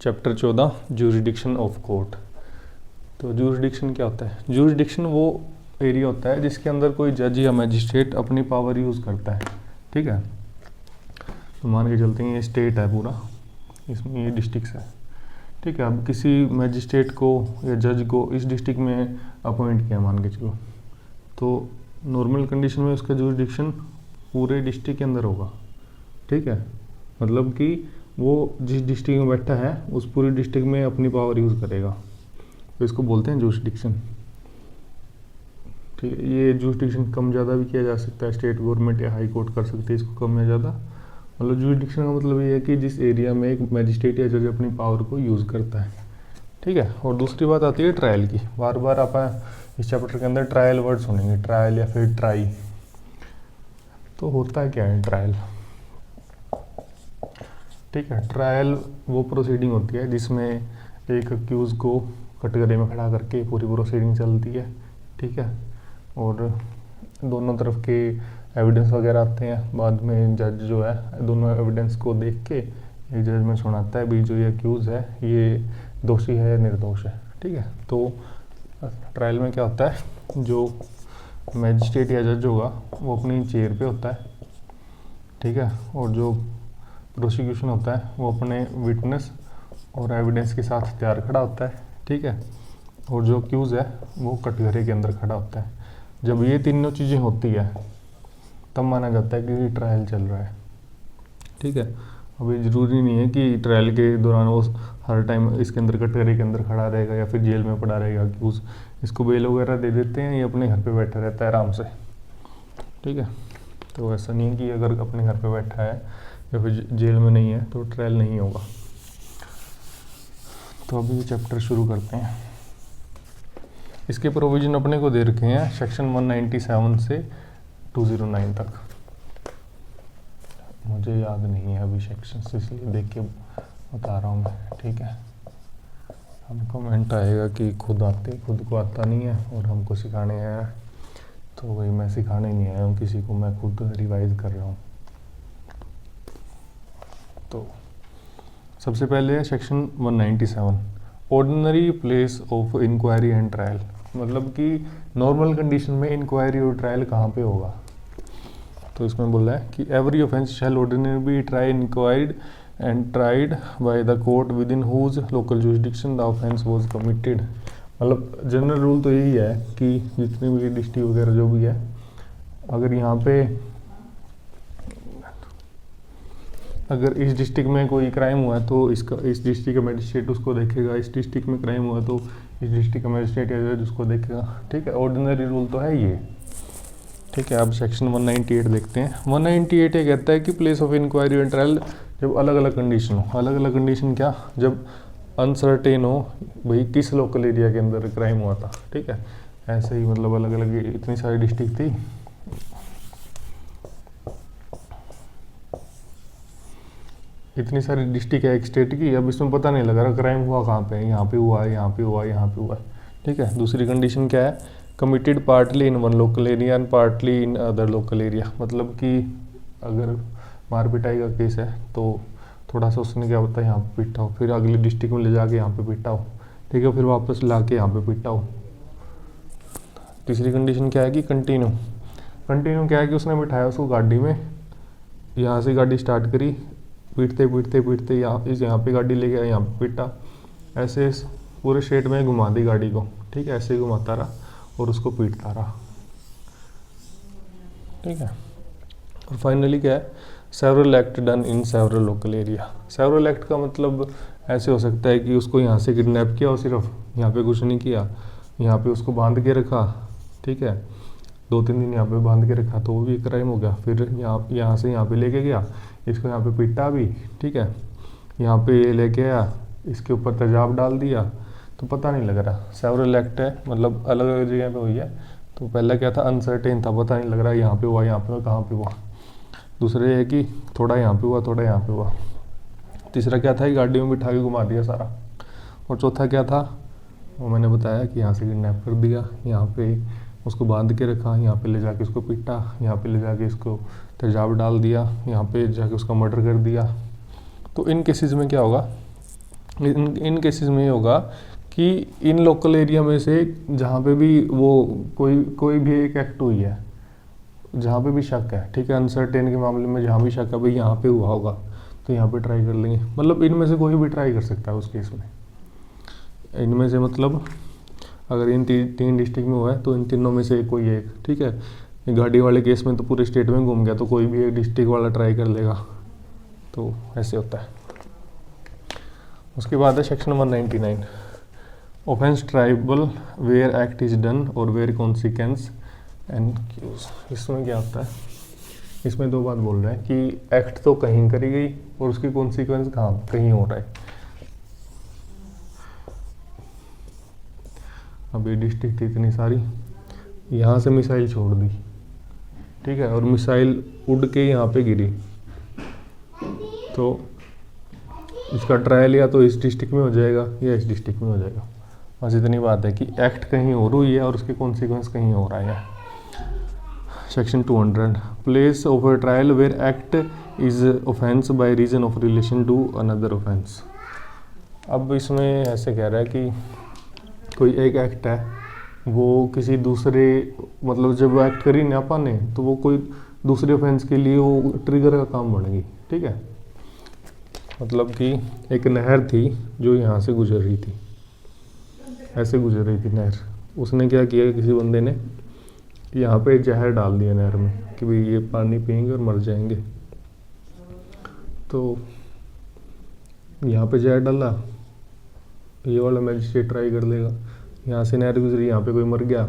Chapter 14 jurisdiction of court. तो jurisdiction क्या होता है? ज्यूरिडिक्शन वो एरिया होता है जिसके अंदर कोई जज या मैजिस्ट्रेट अपनी पावर यूज़ करता है। ठीक है, तो मान के चलते हैं ये स्टेट है पूरा, इसमें ये डिस्ट्रिक्ट है। ठीक है, अब किसी मैजिस्ट्रेट को या जज को इस डिस्ट्रिक्ट में अपॉइंट किया मान के चलो, तो नॉर्मल कंडीशन में उसका ज्यूरिडिक्शन पूरे डिस्ट्रिक्ट के अंदर होगा। ठीक है, मतलब कि वो जिस डिस्ट्रिक्ट में बैठा है उस पूरी डिस्ट्रिक्ट में अपनी पावर यूज़ करेगा, तो इसको बोलते हैं ज्यूरिडिक्शन। ठीक है, ये ज्यूरिडिक्शन कम ज़्यादा भी किया जा सकता है, स्टेट गवर्नमेंट या हाई कोर्ट कर सकते हैं इसको कम या ज़्यादा। मतलब ज्यूरिडिक्शन का मतलब ये है कि जिस एरिया में एक मैजिस्ट्रेट या जज अपनी पावर को यूज़ करता है। ठीक है, और दूसरी बात आती है ट्रायल की। बार बार आप इस चैप्टर के अंदर ट्रायल वर्ड सुनेंगे, ट्रायल या फिर ट्राई। तो होता क्या है ट्रायल? ठीक है, ट्रायल वो प्रोसीडिंग होती है जिसमें एक अक्यूज़ को कटघरे में खड़ा करके पूरी प्रोसीडिंग चलती है। ठीक है, और दोनों तरफ के एविडेंस वगैरह आते हैं, बाद में जज जो है दोनों एविडेंस को देख के एक जजमेंट सुनाता है भी जो ये अक्यूज़ है ये दोषी है या निर्दोष है। ठीक है, तो ट्रायल में क्या होता है, जो मैजिस्ट्रेट या जज होगा वो अपनी चेयर पे होता है। ठीक है, और जो प्रोसिक्यूशन होता है वो अपने विटनेस और एविडेंस के साथ तैयार खड़ा होता है। ठीक है, और जो अक्यूज़ है वो कटघरे के अंदर खड़ा होता है। जब ये तीनों चीज़ें होती है तब माना जाता है कि ट्रायल चल रहा है। ठीक है, अभी ज़रूरी नहीं है कि ट्रायल के दौरान वो हर टाइम इसके अंदर कटघरे के अंदर खड़ा रहेगा या फिर जेल में पड़ा रहेगा अक्यूज़। इसको बेल वगैरह दे देते हैं, ये अपने घर पे बैठा रहता है आराम से। ठीक है, तो ऐसा नहीं है कि अगर अपने घर पे बैठा है या फिर जेल में नहीं है तो ट्रायल नहीं होगा। तो अभी ये चैप्टर शुरू करते हैं। इसके प्रोविज़न अपने को दे रखे हैं सेक्शन 197 से 209 तक। मुझे याद नहीं है अभी सेक्शन, इसलिए देख के बता रहा हूँ मैं। ठीक है, हमको कमेंट आएगा कि खुद को आता नहीं है और हमको सिखाने आया है, तो वही मैं सिखाने नहीं आया हूँ किसी को, मैं खुद रिवाइज कर रहा हूँ। तो सबसे पहले है section 197 ordinary place of inquiry and trial. मतलब कि नॉर्मल कंडीशन में इंक्वायरी और ट्रायल कहाँ पे होगा। तो इसमें बोला है कि every offence shall ordinary be try inquired and tried by the court within whose local jurisdiction the offence was committed. मतलब जनरल रूल तो यही है कि जितनी भी डिस्ट्रिक्ट वगैरह जो भी है, अगर यहाँ पे अगर इस डिस्ट्रिक्ट में कोई क्राइम हुआ है तो इस डिस्ट्रिक्ट का मैजिस्ट्रेट उसको देखेगा, इस डिस्ट्रिक्ट में क्राइम हुआ तो इस डिस्ट्रिक्ट का मैजिस्ट्रेट या जज उसको देखेगा। ठीक है, ऑर्डिनरी रूल तो है ये। ठीक है, अब सेक्शन 198 देखते हैं। 198 ये कहता है कि place of inquiry and trial जब अलग अलग कंडीशन हो। अलग अलग कंडीशन क्या? जब अनसर्टेन हो भाई किस लोकल एरिया के अंदर क्राइम हुआ था। ठीक है, ऐसे ही मतलब अलग अलग इतनी सारी डिस्ट्रिक्ट थी, इतनी सारी डिस्ट्रिक्ट है एक स्टेट की, अब इसमें पता नहीं लग रहा क्राइम हुआ कहाँ पे है, यहाँ पे हुआ है, यहाँ पे हुआ है, यहाँ पे हुआ है। ठीक है, दूसरी कंडीशन क्या है? Committed partly in one local area and partly in other local area. मतलब कि अगर मार पिटाई का केस है तो थोड़ा सा उसने क्या होता है यहाँ पे पीटा हो, फिर अगली डिस्ट्रिक्ट में ले जाके यहाँ पे पीटा हो। ठीक है, फिर वापस ला के यहाँ पे पीटा हो। तीसरी कंडीशन क्या है कि कंटिन्यू। कंटिन्यू क्या है कि उसने बिठाया उसको गाड़ी में, यहाँ से गाड़ी स्टार्ट करी, पीटते पीटते पीटते यहाँ पे गाड़ी ले गया, यहाँ पे पीटा, ऐसे पूरे स्टेट में घुमा दी गाड़ी को। ठीक है, ऐसे ही घुमाता रहा और उसको पीटता रहा। ठीक है, और फाइनली क्या है? Several act done in several local area. Several act का मतलब ऐसे हो सकता है कि उसको यहाँ से किडनैप किया और सिर्फ यहाँ पे कुछ नहीं किया, यहाँ पे उसको बांध के रखा। ठीक है, 2-3 दिन यहाँ पे बांध के रखा तो वो भी क्राइम हो गया। फिर यहाँ से यहाँ पे लेके गया, इसको यहाँ पे पीटा भी। ठीक है, यहाँ पे लेके आया, इसके ऊपर तेजाब डाल दिया, तो पता नहीं लग रहा। सेवरल एक्ट है, मतलब अलग अलग जगह पे हुई है। तो पहला क्या था? अनसर्टेन था, पता नहीं लग रहा यहाँ पे हुआ, यहाँ पे हुआ, कहाँ पे हुआ। दूसरे है कि थोड़ा यहाँ पे हुआ, थोड़ा यहाँ पे हुआ। तीसरा क्या था? गाड़ी में बिठा के घुमा दिया सारा। और चौथा क्या था? वो मैंने बताया कि यहाँ से किडनैप कर दिया, यहाँ पे उसको बांध के रखा, यहाँ पे ले जाके उसको पीटा, यहाँ पे ले जाके इसको तेजाब डाल दिया, यहाँ पे जाके उसका मर्डर कर दिया। तो इन केसेस में क्या होगा इन केसेस में ये होगा कि इन लोकल एरिया में से जहाँ पे भी वो कोई भी एक एक्ट हुई है, जहाँ पे भी शक है, ठीक है, अनसर्टेन के मामले में जहाँ भी शक है भाई यहाँ पे हुआ होगा तो यहाँ पे ट्राई कर लेंगे। मतलब इनमें से कोई भी ट्राई कर सकता है उस केस में। इनमें से मतलब अगर इन तीन डिस्ट्रिक्ट में हुआ है तो इन तीनों में से कोई एक, ठीक है। ये गाड़ी वाले केस में तो पूरे स्टेट में घूम गया तो कोई भी एक डिस्ट्रिक्ट वाला ट्राई कर लेगा, तो ऐसे होता है। उसके बाद है section 199, offence triable where act is done और वेयर कॉन्सिक्वेंस एंड क्यूज। इसमें क्या होता है, इसमें दो बात बोल रहे हैं कि एक्ट तो कहीं करी गई और उसकी कॉन्सिक्वेंस कहीं हो रहा है। अब ये डिस्ट्रिक्ट थी इतनी सारी, यहाँ से मिसाइल छोड़ दी, ठीक है, और मिसाइल उड़ के यहाँ पे गिरी, तो इसका ट्रायल या तो इस डिस्ट्रिक्ट में हो जाएगा या इस डिस्ट्रिक्ट में हो जाएगा। बस इतनी बात है कि एक्ट कहीं और हुई है और उसके कॉन्सिक्वेंस कहीं हो रहा है। Section 200, place of a trial where act is offence by reason of relation to another offence. अब इसमें ऐसे कह रहा है कि कोई एक एक्ट है वो किसी दूसरे, मतलब जब एक्ट करी ना अपन ने तो वो कोई दूसरे ऑफेंस के लिए वो ट्रिगर का काम बनेगी, ठीक है। मतलब कि एक नहर थी जो यहाँ से गुजर रही थी, ऐसे गुजर रही थी नहर, उसने क्या किया, किसी बंदे ने यहाँ पे जहर डाल दिया नहर में कि भाई ये पानी पियेंगे और मर जाएंगे। तो यहाँ पे जहर डाला, ये वाला मैजिस्ट्रेट ट्राई कर लेगा। यहाँ से नहर गुजरी, यहाँ पे कोई मर गया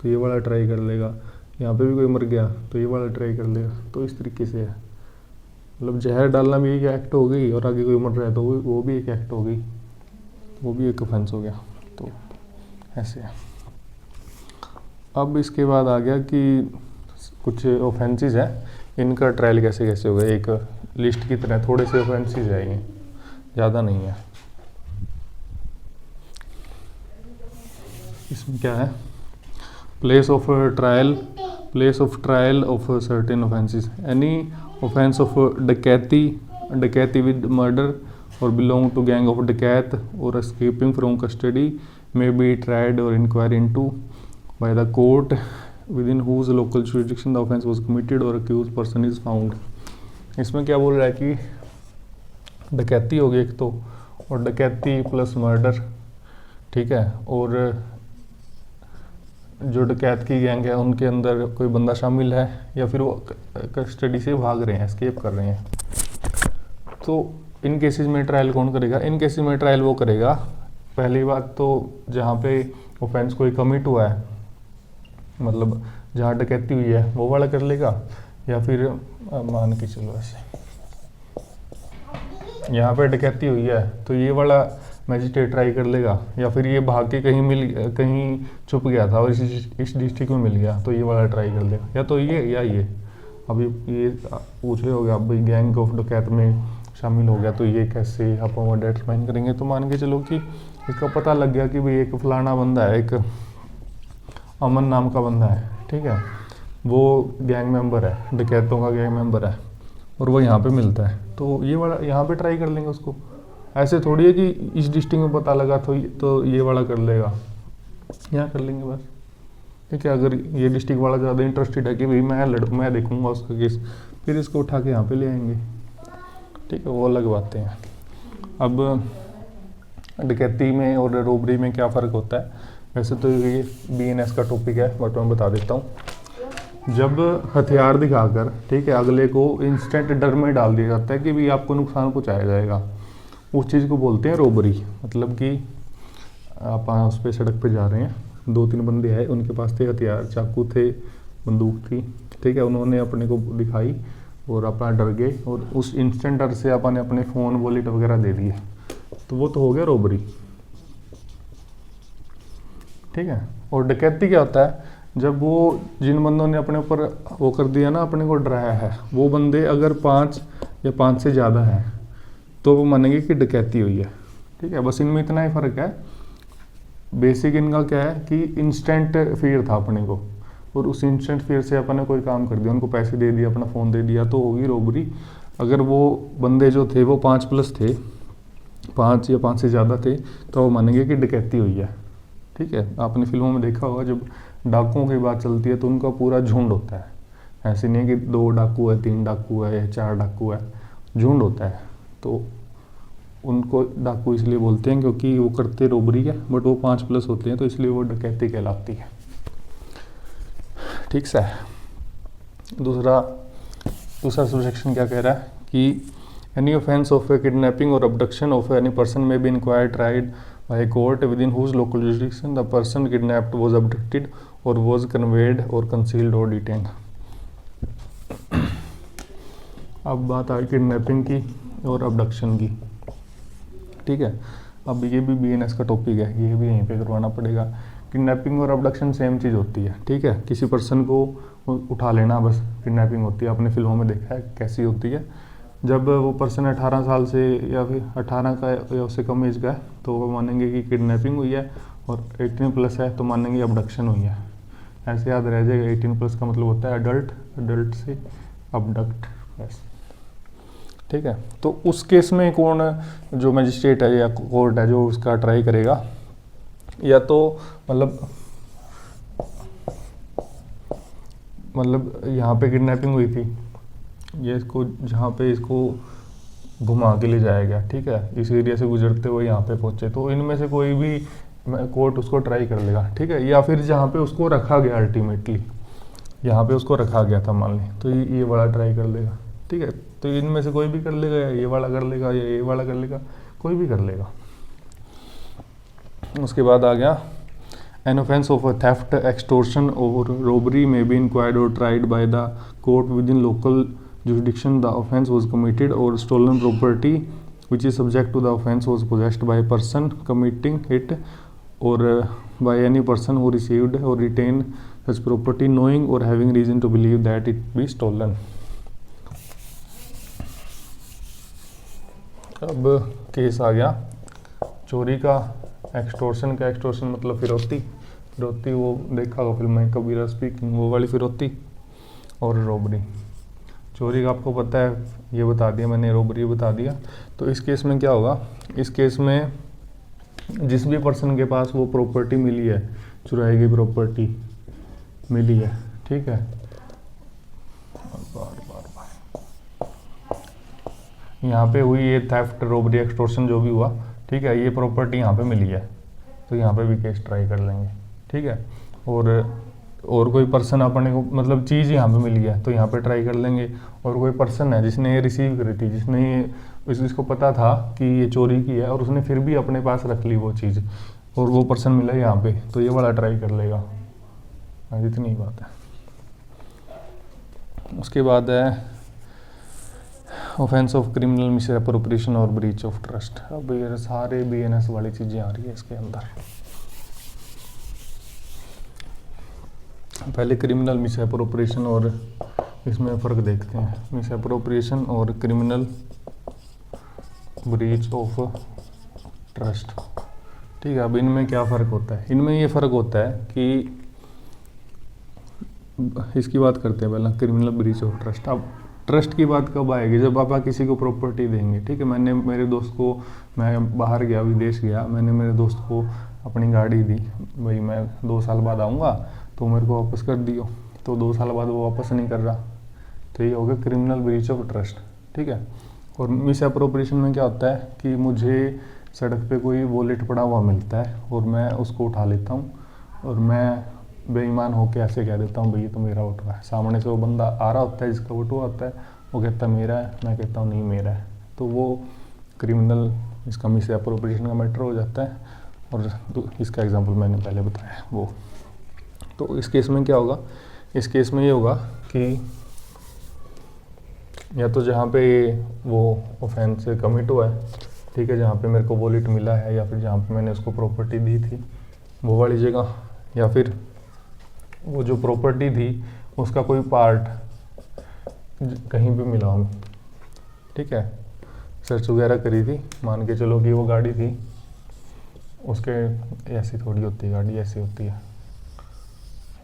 तो ये वाला ट्राई कर लेगा, यहाँ पे भी कोई मर गया तो ये वाला ट्राई कर लेगा। तो इस तरीके से है, मतलब जहर डालना भी एक एक्ट हो गई और आगे कोई मर रहा है तो वो भी एक एक्ट हो गई, वो भी एक ऑफेंस हो गया। तो ऐसे है। अब इसके बाद आ गया कि कुछ ऑफेंसेस हैं, इनका ट्रायल कैसे कैसे होगा। एक लिस्ट की तरह थोड़े से ऑफेंसेस हैं, ये ज़्यादा नहीं है। इसमें क्या है, place of trial of certain offences, any offence of डकैती विद मर्डर और बिलोंग टू गैंग ऑफ डकैत और escaping from custody may be tried or inquired into by the court within whose local jurisdiction the offence was committed or accused person is found। इसमें क्या बोल रहा है कि डकैती हो गई एक तो, और डकैती प्लस मर्डर, ठीक है, और जो डकैत की गैंग है उनके अंदर कोई बंदा शामिल है या फिर वो कस्टडी से भाग रहे हैं, एस्केप कर रहे हैं। तो इन केसेस में ट्रायल कौन करेगा, इन केसेस में ट्रायल वो करेगा, पहली बात तो जहाँ पे ऑफेंस कोई कमिट हुआ है, मतलब जहाँ डकैती हुई है वो वाला कर लेगा, या फिर मान के चलो ऐसे यहाँ पे डकैती हुई है तो ये वाला मैजिस्ट्रेट ट्राई कर लेगा, या फिर ये भाग के कहीं छुप गया था और इस डिस्ट्रिक्ट में मिल गया तो ये वाला ट्राई कर लेगा, या तो ये या ये। अभी ये पूछे हो गया, अब भाई गैंग ऑफ डकैत में शामिल हो गया तो ये कैसे आप डिटरमाइन करेंगे। तो मान के चलो कि इसका पता लग गया कि भाई एक फलाना बंदा है, एक अमन नाम का बंदा है, ठीक है, वो गैंग मेंबर है, डकैतों का गैंग मेंबर है और वो यहाँ पे मिलता है, तो ये वाला यहाँ पे ट्राई कर लेंगे उसको। ऐसे थोड़ी है कि इस डिस्ट्रिक्ट में पता लगा तो ये वाला कर लेगा, यहाँ कर लेंगे बस, ठीक है। अगर ये डिस्ट्रिक्ट वाला ज़्यादा इंटरेस्टेड है कि भाई मैं देखूँगा उसका केस, फिर इसको उठा के यहाँ पे ले आएंगे, ठीक है, वो अलग बातें हैं। अब डकैती में और रोबरी में क्या फ़र्क होता है, वैसे तो ये BNS का टॉपिक है बट मैं बता देता हूँ। जब हथियार दिखाकर, ठीक है, अगले को इंस्टेंट डर में डाल दिया जाता है कि भी आपको नुकसान पहुँचाया जाएगा, उस चीज़ को बोलते हैं रोबरी। मतलब कि आप उस पर सड़क पे जा रहे हैं, 2-3 बंदे आए, उनके पास थे हथियार, चाकू थे, बंदूक थी, ठीक है, उन्होंने अपने को दिखाई और अपना डर गए और उस इंस्टेंट डर से अपन ने अपने फ़ोन वॉलेट वगैरह दे दिए, तो वो तो हो गया रोबरी, ठीक है। और डकैती क्या होता है, जब वो जिन बंदों ने अपने ऊपर वो कर दिया ना, अपने को डराया है, वो बंदे अगर 5 या 5 से ज़्यादा हैं तो वो मानेंगे कि डकैती हुई है, ठीक है। बस इनमें इतना ही फ़र्क है। बेसिक इनका क्या है कि इंस्टेंट फियर था अपने को, और उस इंस्टेंट फियर से अपन ने कोई काम कर दिया, उनको पैसे दे दिया, अपना फ़ोन दे दिया, तो होगी रोबरी। अगर वो बंदे जो थे वो 5+ थे 5 या 5 से ज़्यादा थे तो वो मानेंगे कि डकैती हुई है। ठीक है, आपने फिल्मों में देखा होगा जब डाकुओं की बात चलती है तो उनका पूरा झुंड होता है, ऐसे नहीं है कि 2 डाकू है, 3 डाकू है या 4 डाकू है, झुंड होता है। तो उनको डाकू इसलिए बोलते हैं क्योंकि वो करते रोबरी है, बट वो 5+ होते हैं तो इसलिए वो डकैती कहलाती है। ठीक है। दूसरा सबसेक्शन क्या कह रहा है कि any offence of a kidnapping और abduction of any person may be inquired tried by a court within whose local jurisdiction the person kidnapped was abducted और वाज कन्वेड और कंसील्ड और डिटेन्ड। अब बात आई किडनैपिंग की और abduction की। ठीक है, अब ये भी BNS का टॉपिक है, ये भी यहीं पे करवाना पड़ेगा। किडनैपिंग और अबडक्शन सेम चीज़ होती है। ठीक है, किसी पर्सन को उठा लेना बस किडनैपिंग होती है। आपने फिल्मों में देखा है कैसी होती है। जब वो पर्सन 18 साल से या फिर 18 का या उससे कम एज का है तो वो मानेंगे कि किडनैपिंग हुई है, और 18+ है तो मानेंगे अबडक्शन हुई है। ऐसे याद रह जाएगा, 18+ का मतलब होता है अडल्ट, अडल्ट से अबडक्ट बस। ठीक है, तो उस केस में कौन जो मजिस्ट्रेट है या कोर्ट है जो उसका ट्राई करेगा, या तो मतलब यहाँ पे किडनैपिंग हुई थी, ये इसको जहाँ पे इसको घुमा के ले जाया गया। ठीक है, इस एरिया से गुजरते हुए यहाँ पे पहुँचे, तो इनमें से कोई भी कोर्ट उसको ट्राई कर लेगा। ठीक है, या फिर जहाँ पे उसको रखा गया, अल्टीमेटली यहाँ पे उसको रखा गया था मान लें, तो ये वाला ट्राई कर लेगा। ठीक है, तो इनमें से कोई भी कर लेगा, या ये वाला कर लेगा या ये वाला कर लेगा, कोई भी कर लेगा। उसके बाद आ गया an offence of theft, extortion और रोबरी में बी इंक्वायर्ड और tried by the court within local jurisdiction the offence was committed or stolen property which is subject to the offence was possessed by a person committing it or by any person who received or retained such property knowing or having reason to believe that it be stolen। अब case आ गया चोरी का, extortion का। Extortion मतलब फिरौती, फिरौती वो देखा होगा फिल्म में कबीरा स्पीकिंग, वो वाली फिरौती। और रोबरी, चोरी का आपको पता है, ये बता दिया मैंने, रोबरी बता दिया। तो इस केस में क्या होगा, इस केस में जिस भी पर्सन के पास वो प्रॉपर्टी मिली है, चुराई गई प्रॉपर्टी मिली है, ठीक है, यहाँ पे हुई ये थेफ्ट, रोबरी, एक्सटोर्शन जो भी हुआ, ठीक है, ये प्रॉपर्टी यहाँ पे मिली है तो यहाँ पे भी केस ट्राई कर लेंगे। ठीक है, और कोई पर्सन अपने को मतलब चीज़ यहाँ पे मिली है तो यहाँ पे ट्राई कर लेंगे। और कोई पर्सन है जिसने ये रिसीव करी थी, जिसने ये इसको पता था कि ये चोरी की है और उसने फिर भी अपने पास रख ली वो चीज़, और वो पर्सन मिला यहाँ पे, तो ये वाला ट्राई कर लेगा। इतनी बात है। उसके बाद है ऑफेंस ऑफ क्रिमिनल मिसअप्रोप्रिएशन और ब्रीच ऑफ ट्रस्ट। अब ये सारे BNS वाली चीज़ें आ रही है इसके अंदर। पहले क्रिमिनल मिसअप्रोप्रिएशन और इसमें फ़र्क देखते हैं, मिसअप्रोप्रिएशन और क्रिमिनल ब्रीच ऑफ ट्रस्ट। ठीक है, अब इनमें क्या फ़र्क होता है, इनमें ये फ़र्क होता है कि इसकी बात करते हैं पहला, क्रिमिनल ब्रीच ऑफ ट्रस्ट। अब ट्रस्ट की बात कब आएगी, जब आप किसी को प्रॉपर्टी देंगे। ठीक है, मैंने मेरे दोस्त को, मैं बाहर गया, विदेश गया, मैंने मेरे दोस्त को अपनी गाड़ी दी, भाई मैं 2 साल बाद आऊँगा तो मेरे को वापस कर दियो, तो 2 साल बाद वो वापस नहीं कर रहा, तो ये हो गया क्रिमिनल ब्रीच ऑफ ट्रस्ट। ठीक है, और मिसअप्रोप्रिएशन में क्या होता है कि मुझे सड़क पे कोई वॉलेट पड़ा हुआ मिलता है और मैं उसको उठा लेता हूँ और मैं बेईमान होकर ऐसे कह देता हूँ भाई ये तो मेरा बटुआ है। सामने से वो बंदा आ रहा होता है जिसका बटुआ होता है, वो कहता है मेरा है, मैं कहता हूँ नहीं मेरा है, तो वो क्रिमिनल, इसका मिसअप्रोप्रिएशन का मैटर हो जाता है। और इसका एग्जांपल मैंने पहले बताया वो। तो इस केस में क्या होगा, इस केस में ये होगा कि या तो जहाँ पे वो ऑफेंस कमिट हुआ है, ठीक है, जहाँ पे मेरे को वॉलेट मिला है या फिर जहाँ पे मैंने उसको प्रॉपर्टी दी थी वो वाली जगह, या फिर वो जो प्रॉपर्टी थी उसका कोई पार्ट कहीं भी मिला हो। ठीक है, सर्च वगैरह करी थी, मान के चलो कि वो गाड़ी थी, उसके ऐसी थोड़ी होती है गाड़ी, ऐसी होती है,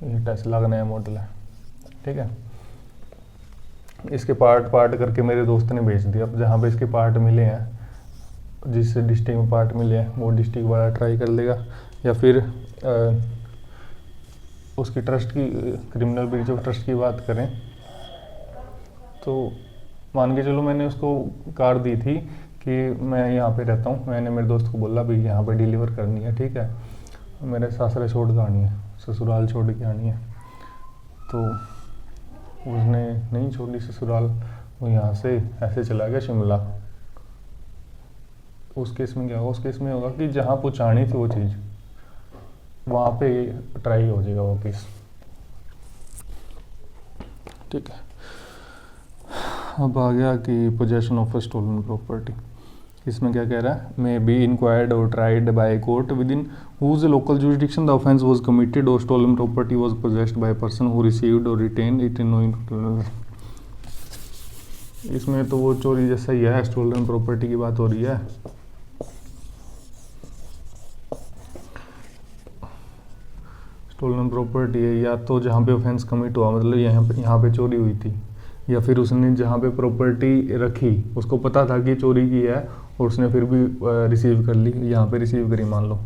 ये टेस्ला का नया मॉडल है। ठीक है, इसके पार्ट करके मेरे दोस्त ने बेच दिया। अब जहाँ पे इसके पार्ट मिले हैं जिस डिस्ट्रिक्ट में पार्ट मिले हैं वो डिस्ट्रिक्ट वाला ट्राई कर लेगा, या फिर उसकी ट्रस्ट की क्रिमिनल ब्रीच ऑफ ट्रस्ट की बात करें तो मान के चलो मैंने उसको कार दी थी कि मैं यहाँ पे रहता हूँ, मैंने मेरे दोस्त को बोला भाई यहाँ पे डिलीवर करनी है, ठीक है, मेरे सासरे छोड़ के आनी है, ससुराल छोड़ के आनी है, तो उसने नहीं छोड़ी ससुराल, वो यहाँ से ऐसे चला गया शिमला। उस केस में क्या होगा, उस केस में होगा कि जहाँ पहुँचानी थी वो चीज़ वहाँ पे ट्राई हो जाएगा वो केस, ठीक है। अब आ गया कि पोजेशन ऑफ स्टोलन प्रॉपर्टी। इसमें क्या कह रहा है, मे बी इंक्वायर्ड और tried by court with in whose local jurisdiction the offence was committed or stolen property was possessed by a person who received or retained it in knowing। इसमें तो वो चोरी जैसा ही है, स्टोलन प्रॉपर्टी की बात हो रही है। स्टोलन प्रॉपर्टी है या तो जहाँ पे ऑफेंस कमिट हुआ, मतलब यहाँ पे चोरी हुई थी, या फिर उसने जहाँ पे प्रॉपर्टी रखी उसको पता था कि चोरी की है और उसने फिर भी रिसीव कर ली, यहाँ पे रिसीव करी मान लो,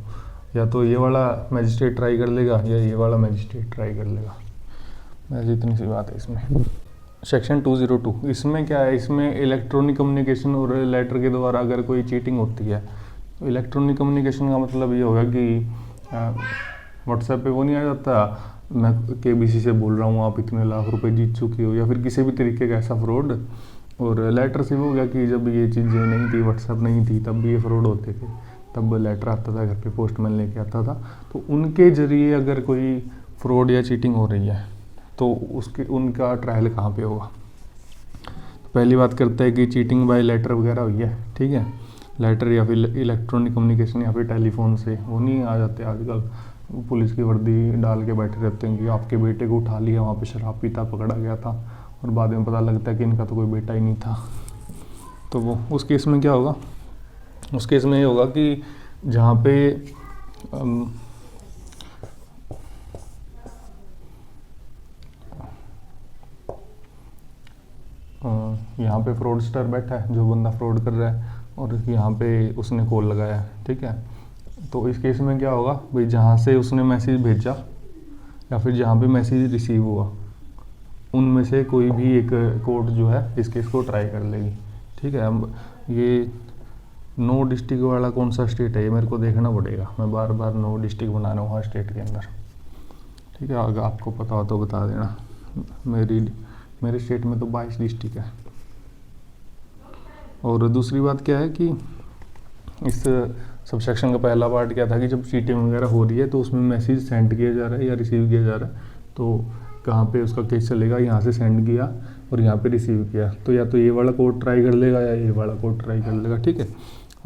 या तो ये वाला मैजिस्ट्रेट ट्राई कर लेगा या ये वाला मैजिस्ट्रेट ट्राई कर लेगा। बस इतनी सी बात है इसमें। सेक्शन 202 इसमें क्या है, इसमें इलेक्ट्रॉनिक कम्युनिकेशन और लेटर के द्वारा अगर कोई चीटिंग होती है तो इलेक्ट्रॉनिक कम्युनिकेशन का मतलब ये होगा कि व्हाट्सएप पे वो नहीं आ जाता मैं KBC से बोल रहा हूँ आप इतने लाख रुपए जीत चुके हो, या फिर किसी भी तरीके का ऐसा फ्रॉड। और लेटर से वो हो गया कि जब ये चीज़ें नहीं थी, व्हाट्सएप नहीं थी, तब भी ये फ्रॉड होते थे, तब लेटर आता था घर पे, पोस्टमैन लेके आता था। तो उनके ज़रिए अगर कोई फ्रॉड या चीटिंग हो रही है तो उसके उनका ट्रायल कहाँ पे होगा। तो पहली बात करते हैं कि चीटिंग बाय लेटर वगैरह हुई है, ठीक है, लेटर या फिर इलेक्ट्रॉनिक कम्युनिकेशन या फिर टेलीफोन से, वो नहीं आ जाते आजकल पुलिस की वर्दी डाल के बैठे रहते हैं कि आपके बेटे को उठा लिया, वहाँ पे शराब पीता पकड़ा गया था, और बाद में पता लगता है कि इनका तो कोई बेटा ही नहीं था। तो वो उस केस में क्या होगा, उस केस में ये होगा कि जहाँ पे यहाँ पे फ्रॉडस्टर बैठा है, जो बंदा फ्रॉड कर रहा है, और यहाँ पे उसने कॉल लगाया है, ठीक है। तो इस केस में क्या होगा भाई, जहाँ से उसने मैसेज भेजा या फिर जहाँ पे मैसेज रिसीव हुआ, उनमें से कोई भी एक कोर्ट जो है इस केस को ट्राई कर लेगी, ठीक है। अब ये 9 डिस्ट्रिक्ट वाला कौन सा स्टेट है ये मेरे को देखना पड़ेगा, मैं बार बार 9 डिस्ट्रिक्ट बना रहा हूँ हर स्टेट के अंदर, ठीक है। अगर आपको पता हो तो बता देना। मेरे स्टेट में तो 22 डिस्ट्रिक्ट है। और दूसरी बात क्या है कि इस सबसेक्शन का पहला पार्ट क्या था कि जब चीटिंग वगैरह हो रही है तो उसमें मैसेज सेंड किया जा रहा है या रिसीव किया जा रहा है, तो कहाँ पे उसका केस चलेगा, यहाँ से सेंड किया और यहाँ पे रिसीव किया, तो या तो ये वाला कोड ट्राई कर लेगा या ये वाला कोड ट्राई कर लेगा, ठीक है।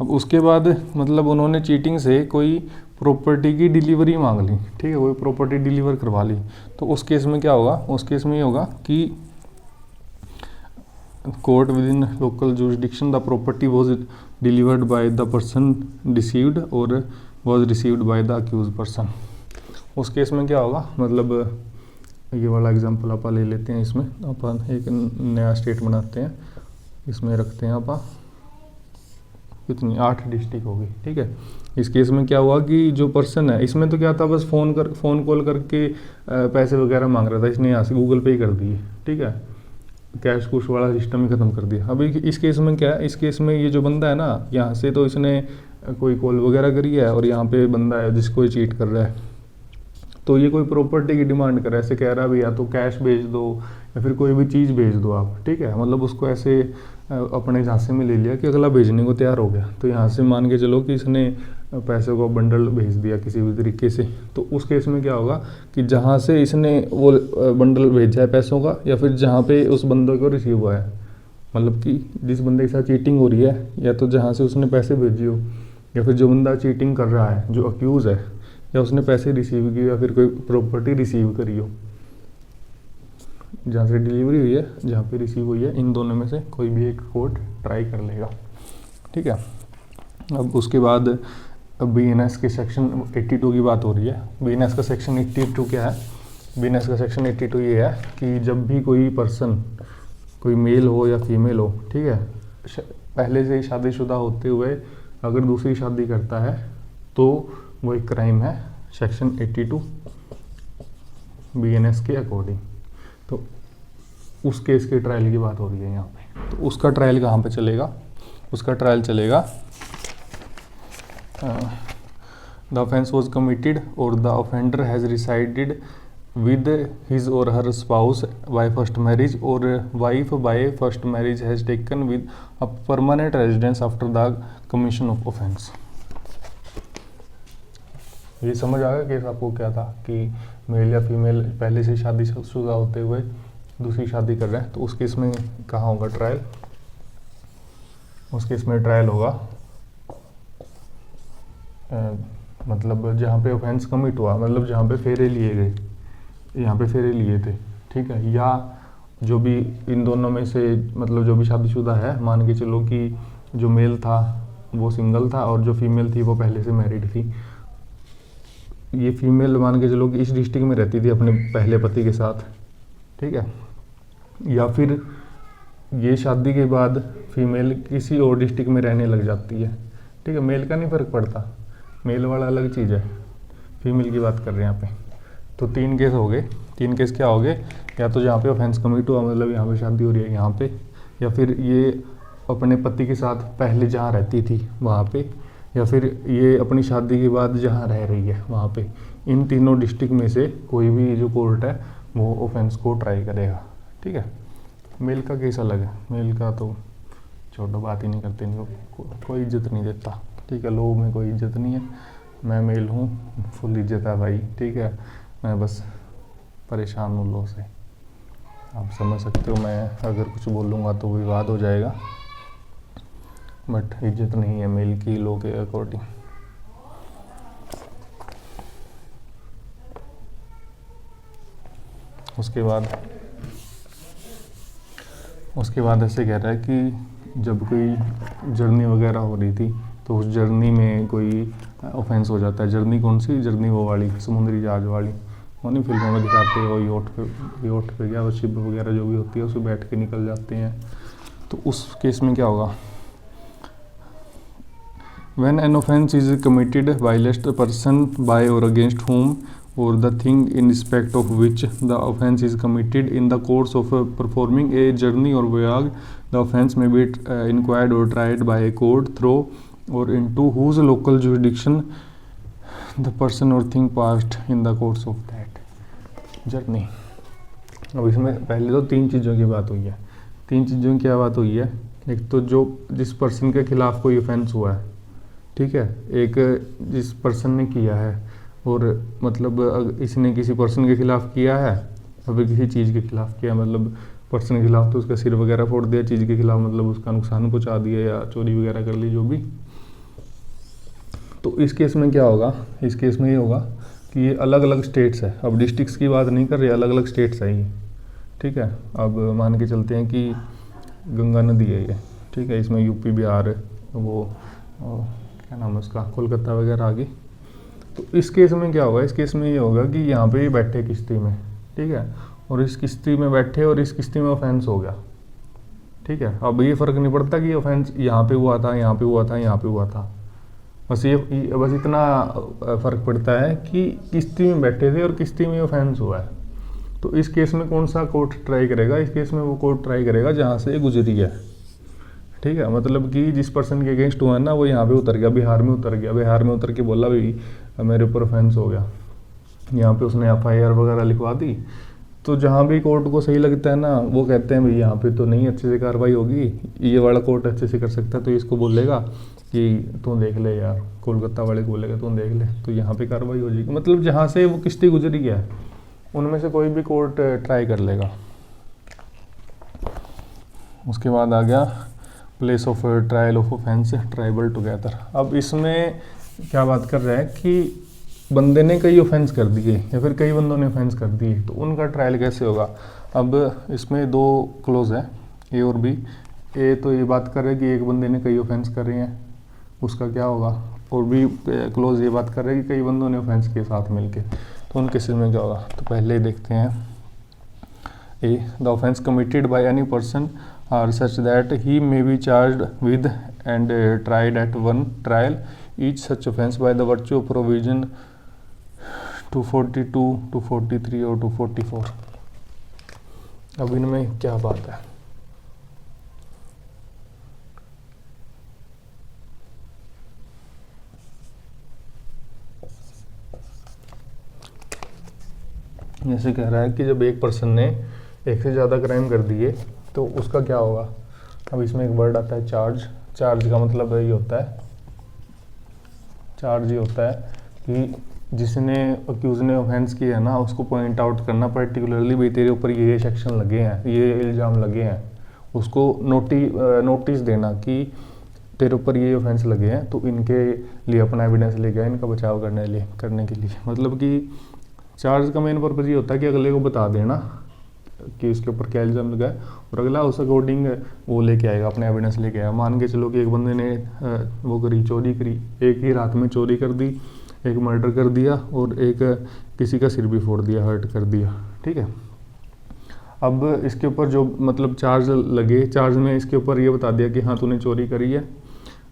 अब उसके बाद मतलब उन्होंने चीटिंग से कोई प्रॉपर्टी की डिलीवरी मांग ली, ठीक है, कोई प्रॉपर्टी डिलीवर करवा ली, तो उस केस में क्या होगा, उस केस में ये होगा कि court within local jurisdiction the property was delivered by the person deceived और was received by the accuse person. उस केस में क्या होगा, मतलब ये वाला एग्जांपल आप ले लेते हैं, इसमें अपन एक नया स्टेट बनाते हैं, इसमें रखते हैं आप कितनी 8 डिस्ट्रिक्ट होगी, ठीक है। इस केस में क्या हुआ कि जो पर्सन है, इसमें तो क्या था बस फ़ोन कॉल करके पैसे वगैरह मांग रहा था, इसने यहाँ से गूगल पे ही कर दिए, ठीक है, कैश कुश वाला सिस्टम ही ख़त्म कर दिया। अभी इस केस में क्या है, इस केस में ये जो बंदा है ना, यहाँ से तो इसने कोई कॉल वगैरह करी है और यहाँ पे बंदा है जिसको ये चीट कर रहा है, तो ये कोई प्रॉपर्टी की डिमांड कर रहा है, ऐसे कह रहा है भी या तो कैश भेज दो या फिर कोई भी चीज़ भेज दो आप, ठीक है। मतलब उसको ऐसे अपने झांसे में ले लिया कि अगला भेजने को तैयार हो गया, तो यहाँ से मान के चलो कि इसने पैसे को बंडल भेज दिया किसी भी तरीके से, तो उस केस में क्या होगा कि जहाँ से इसने वो बंडल भेजा है पैसों का, या फिर जहाँ पे उस बंदे को रिसीव हुआ है, मतलब कि जिस बंदे के साथ चीटिंग हो रही है, या तो जहाँ से उसने पैसे भेजे हो, या फिर जो बंदा चीटिंग कर रहा है जो अक्यूज़ है, या उसने पैसे रिसीव किए या फिर कोई प्रॉपर्टी रिसीव करी हो, जहाँ से डिलीवरी हुई है जहाँ पे रिसीव हुई है, इन दोनों में से कोई भी एक कोर्ट ट्राई कर लेगा, ठीक है। अब उसके बाद BNS के सेक्शन 82 की बात हो रही है। BNS का सेक्शन 82 क्या है, BNS का सेक्शन 82 ये है कि जब भी कोई पर्सन, कोई मेल हो या फीमेल हो, ठीक है, पहले से ही शादीशुदा होते हुए अगर दूसरी शादी करता है तो वो एक क्राइम है सेक्शन 82 BNS के अकॉर्डिंग। तो उस केस के ट्रायल की बात हो रही है यहाँ पे। तो उसका ट्रायल कहाँ पे चलेगा? उसका ट्रायल चलेगा द ऑफेंस वॉज कमिटेड और the offender has resided with his or her spouse by first marriage or wife by first marriage has taken with a permanent residence after the commission of offense। ये समझ आ गया case आपको क्या था कि mail या female पहले से शादीशुदा होते हुए दूसरी शादी कर रहे हैं, तो उस केस में कहाँ होगा ट्रायल? उस केस में ट्रायल होगा मतलब जहाँ पे ऑफेंस कमिट हुआ, मतलब जहाँ पे फेरे लिए गए, यहाँ पे फेरे लिए थे, ठीक है, या जो भी इन दोनों में से मतलब जो भी शादीशुदा है, मान के चलो कि जो मेल था वो सिंगल था और जो फीमेल थी वो पहले से मैरिड थी। ये फीमेल मान के चलो कि इस डिस्ट्रिक्ट में रहती थी अपने पहले पति के साथ, ठीक है, या फिर ये शादी के बाद फीमेल किसी और डिस्ट्रिक्ट में रहने लग जाती है, ठीक है। मेल का नहीं फ़र्क पड़ता, मेल वाला अलग चीज़ है, फीमेल की बात कर रहे हैं यहाँ पे। तो 3 केस हो गए। 3 केस क्या हो गए? या तो जहाँ पे ऑफेंस कमिट हुआ, मतलब यहाँ पे शादी हो रही है यहाँ पे, या फिर ये अपने पति के साथ पहले जहाँ रहती थी वहाँ पे, या फिर ये अपनी शादी के बाद जहाँ रह रही है वहाँ पे। इन तीनों डिस्ट्रिक्ट में से कोई भी जो कोर्ट है वो ऑफेंस को ट्राई करेगा, ठीक है। मेल का केस अलग है, मेल का तो छोटो बात ही नहीं करते, इनको कोई इज्जत नहीं देता, ठीक है। लोगों में कोई इज्जत नहीं है, मैं मेल हूँ, फुल इज्जत है भाई, ठीक है। मैं बस परेशान हूँ लोगों से, आप समझ सकते हो। मैं अगर कुछ बोलूँगा तो विवाद हो जाएगा, बट इज्जत नहीं है मेल की लॉ के अकॉर्डिंग। उसके बाद ऐसे कह रहा है कि जब कोई जर्नी वगैरह हो रही थी तो उस जर्नी में कोई ऑफेंस हो जाता है। जर्नी कौन सी? जर्नी वो वाली समुद्री जहाज वाली, वो नहीं फिल्मों में दिखाते हैं, वो योट पे क्या वो शिप वगैरह जो भी होती है उसमें बैठ के निकल जाते हैं। तो उस केस में क्या होगा? When an offence is committed whilst a person by or against whom or the thing in respect of which the offence is committed in the course of performing a journey or voyage, the offence may be inquired or tried by a court through or into whose local jurisdiction the person or thing passed in the course of that journey। अब इसमें पहले तो 3 चीज़ों की बात हुई है। 3 चीज़ों की क्या बात हुई है? एक तो जो जिस पर्सन के खिलाफ कोई ऑफेंस हुआ है, ठीक है, एक जिस पर्सन ने किया है, और मतलब इसने किसी पर्सन के खिलाफ किया है और फिर किसी चीज़ के खिलाफ किया, मतलब पर्सन के खिलाफ तो उसका सिर वगैरह फोड़ दिया, चीज़ के खिलाफ मतलब उसका नुकसान पहुंचा दिया या चोरी वगैरह कर ली जो भी। तो इस केस में क्या होगा? इस केस में ये होगा कि ये अलग अलग स्टेट्स है। अब डिस्ट्रिक्ट्स की बात नहीं कर रहे, अलग अलग स्टेट्स है ये, ठीक है। अब मान के चलते हैं कि गंगा नदी है ये, ठीक है, इसमें यूपी बिहार वो क्या नाम है उसका, कोलकाता वगैरह आ गई। तो इस केस में क्या होगा? इस केस में ये होगा कि यहाँ पे बैठे किश्ती में, ठीक है, और इस किश्ती में बैठे और इस किश्ती में ऑफेंस हो गया, ठीक है। अब ये फ़र्क नहीं पड़ता कि ऑफेंस यहाँ पे हुआ था, यहाँ पे हुआ था, यहाँ पे हुआ था, बस इतना फ़र्क पड़ता है कि किश्ती में बैठे थे और किश्ती में ऑफेंस हुआ है। तो इस केस में कौन सा कोर्ट ट्राई करेगा? इस केस में वो कोर्ट ट्राई करेगा जहाँ से गुजरी है, ठीक है। मतलब कि जिस पर्सन के अगेंस्ट हुआ है ना, वो यहाँ पे उतर गया, बिहार में उतर गया, बिहार में उतर के बोला भाई मेरे ऊपर ऑफेंस हो गया, यहाँ पे उसने FIR वगैरह लिखवा दी। तो जहाँ भी कोर्ट को सही लगता है ना, वो कहते हैं भाई यहाँ पे तो नहीं अच्छे से कार्रवाई होगी, ये वाला कोर्ट अच्छे से कर सकता है, तो इसको बोलेगा कि तू देख ले यार, कोलकाता वाले को बोलेगा तू देख ले, तो यहाँ पे कार्रवाई हो जाएगी। मतलब जहाँ से वो किश्ती गुजरी है उनमें से कोई भी कोर्ट ट्राई कर लेगा। उसके बाद आ गया place of trial of offence tribal together. अब इसमें क्या बात कर रहा है कि बंदे ने कई ऑफेंस कर दिए या फिर कई बंदों ने ऑफेंस कर दिए, तो उनका ट्रायल कैसे होगा? अब इसमें 2 क्लोज है, ए और बी। ए तो ये बात कर रहे हैं कि एक बंदे ने कई ऑफेंस कर रहे हैं, उसका क्या होगा, और बी क्लोज ये बात कर रहे हैं कि कई बंदों ने ऑफेंस के साथ मिलके, तो उन केसेस में क्या होगा? तो पहले देखते हैं A, the offence committed by any person are such that he may be charged with and tried at one trial each such offence by the virtue of provision 242, 243 और 244। अब इनमें क्या बात है? जैसे कह रहा है कि जब एक पर्सन ने एक से ज़्यादा क्राइम कर दिए तो उसका क्या होगा। अब इसमें एक वर्ड आता है चार्ज। चार्ज का मतलब ये होता है, चार्ज ये होता है कि जिसने अक्यूज ने ऑफेंस किया है ना, उसको पॉइंट आउट करना पर्टिकुलरली, भाई तेरे ऊपर ये सेक्शन लगे हैं, ये इल्ज़ाम लगे हैं, उसको नोटिस देना कि तेरे ऊपर ये ऑफेंस लगे हैं, तो इनके लिए अपना एविडेंस लेके आए, इनका बचाव करने के लिए। मतलब कि चार्ज का मेन पर्पज़ ये होता है कि अगले को बता देना कि उसके ऊपर क्या इल्ज़ाम लगा है, और अगला उस अकॉर्डिंग वो लेके आएगा, अपने एविडेंस लेके आएगा। मान के चलो कि एक बंदे ने वो करी, चोरी करी, एक ही रात में चोरी कर दी, एक मर्डर कर दिया और एक किसी का सिर भी फोड़ दिया, हर्ट कर दिया, ठीक है। अब इसके ऊपर जो मतलब चार्ज लगे, चार्ज में इसके ऊपर ये बता दिया कि हाँ तूने चोरी करी है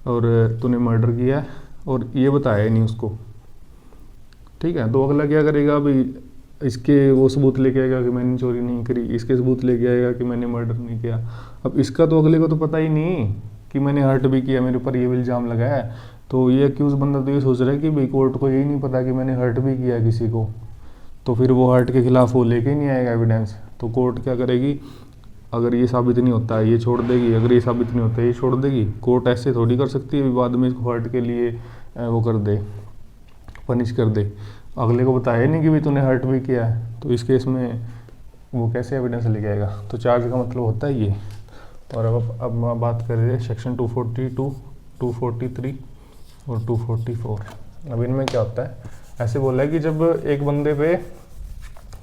और तूने मर्डर किया है, और ये बताया ही नहीं उसको, ठीक है। तो अगला क्या करेगा, भाई इसके वो सबूत लेके आएगा कि मैंने चोरी नहीं करी, इसके सबूत लेके आएगा कि मैंने मर्डर नहीं किया। अब इसका तो अगले को तो पता ही नहीं कि मैंने हर्ट भी किया, मेरे ऊपर ये इल्ज़ाम लगा है। तो ये अक्यूज़ बंदा तो ये सोच रहा है कि भाई कोर्ट को यही नहीं पता कि मैंने हर्ट भी किया किसी को, तो फिर वो हर्ट के खिलाफ वो लेके ही नहीं आएगा एविडेंस। तो कोर्ट क्या करेगी, अगर ये साबित नहीं होता है ये छोड़ देगी, अगर ये साबित नहीं होता है ये छोड़ देगी। कोर्ट ऐसे थोड़ी कर सकती है बाद में इसको हर्ट के लिए वो कर दे, पनिश कर दे। अगले को बताया नहीं कि भाई तूने हर्ट भी किया है, तो इस केस में वो कैसे एविडेंस लेके आएगा। तो चार्ज का मतलब होता है ये। और अब बात कर रहे हैं सेक्शन 242, 243 और 244। अब इनमें क्या होता है, ऐसे बोला है कि जब एक बंदे पे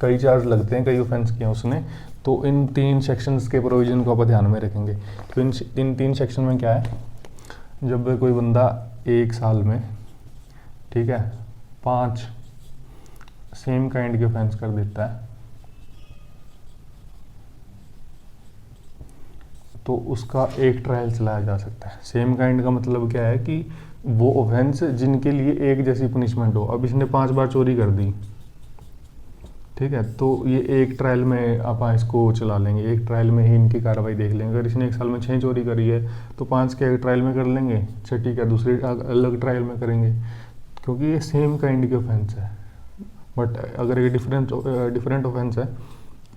कई चार्ज लगते हैं, कई ऑफेंस किए उसने, तो इन 3 सेक्शंस के प्रोविज़न को आप ध्यान में रखेंगे। तो इन 3 सेक्शन में क्या है, जब कोई बंदा 1 साल में, ठीक है, 5 सेम काइंड के ऑफेंस कर देता है, तो उसका एक ट्रायल चलाया जा सकता है। सेम काइंड का मतलब क्या है कि वो ऑफेंस जिनके लिए एक जैसी पनिशमेंट हो। अब इसने 5 बार चोरी कर दी, ठीक है, तो ये एक ट्रायल में आप इसको चला लेंगे, एक ट्रायल में ही इनकी कार्रवाई देख लेंगे। अगर इसने 1 साल में 6 चोरी करी है तो 5 के एक ट्रायल में कर लेंगे, 6ठी का दूसरे अलग ट्रायल में करेंगे, क्योंकि ये सेम काइंड के ऑफेंस है। बट अगर ये डिफरेंट ऑफेंस है,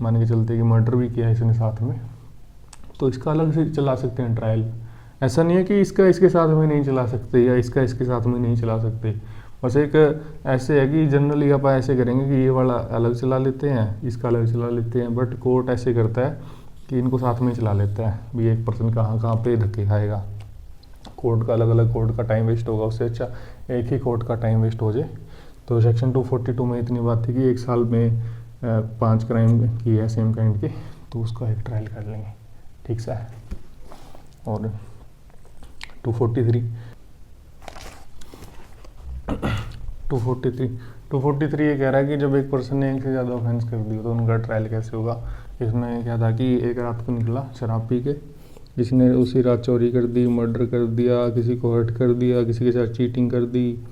मान के चलते कि मर्डर भी किया है इसने साथ में, तो इसका अलग से चला सकते हैं ट्रायल। ऐसा नहीं है कि इसका इसके साथ में नहीं चला सकते या इसका इसके साथ में नहीं चला सकते। बस एक ऐसे है कि जनरली आप ऐसे करेंगे कि ये वाला अलग चला लेते हैं, इसका अलग चला लेते हैं, बट कोर्ट ऐसे करता है कि इनको साथ में चला लेता है। भी एक पर्सन कहाँ पे धक्के खाएगा, कोर्ट का अलग अलग, कोर्ट का टाइम वेस्ट होगा, उससे अच्छा एक ही कोर्ट का टाइम वेस्ट हो जाए। तो सेक्शन 242 में इतनी बात थी कि 1 साल में 5 क्राइम की है सेम काइंड के, तो उसका एक ट्रायल कर लेंगे, ठीक सा है। और 243 ये कह रहा है कि जब एक पर्सन ने 1 से ज़्यादा ऑफेंस कर दिया तो उनका ट्रायल कैसे होगा। इसमें क्या था कि एक रात को निकला शराब पी के, इसने उसी रात चोरी कर दी, मर्डर कर दिया, किसी को हर्ट कर दिया, किसी के साथ चीटिंग कर दी,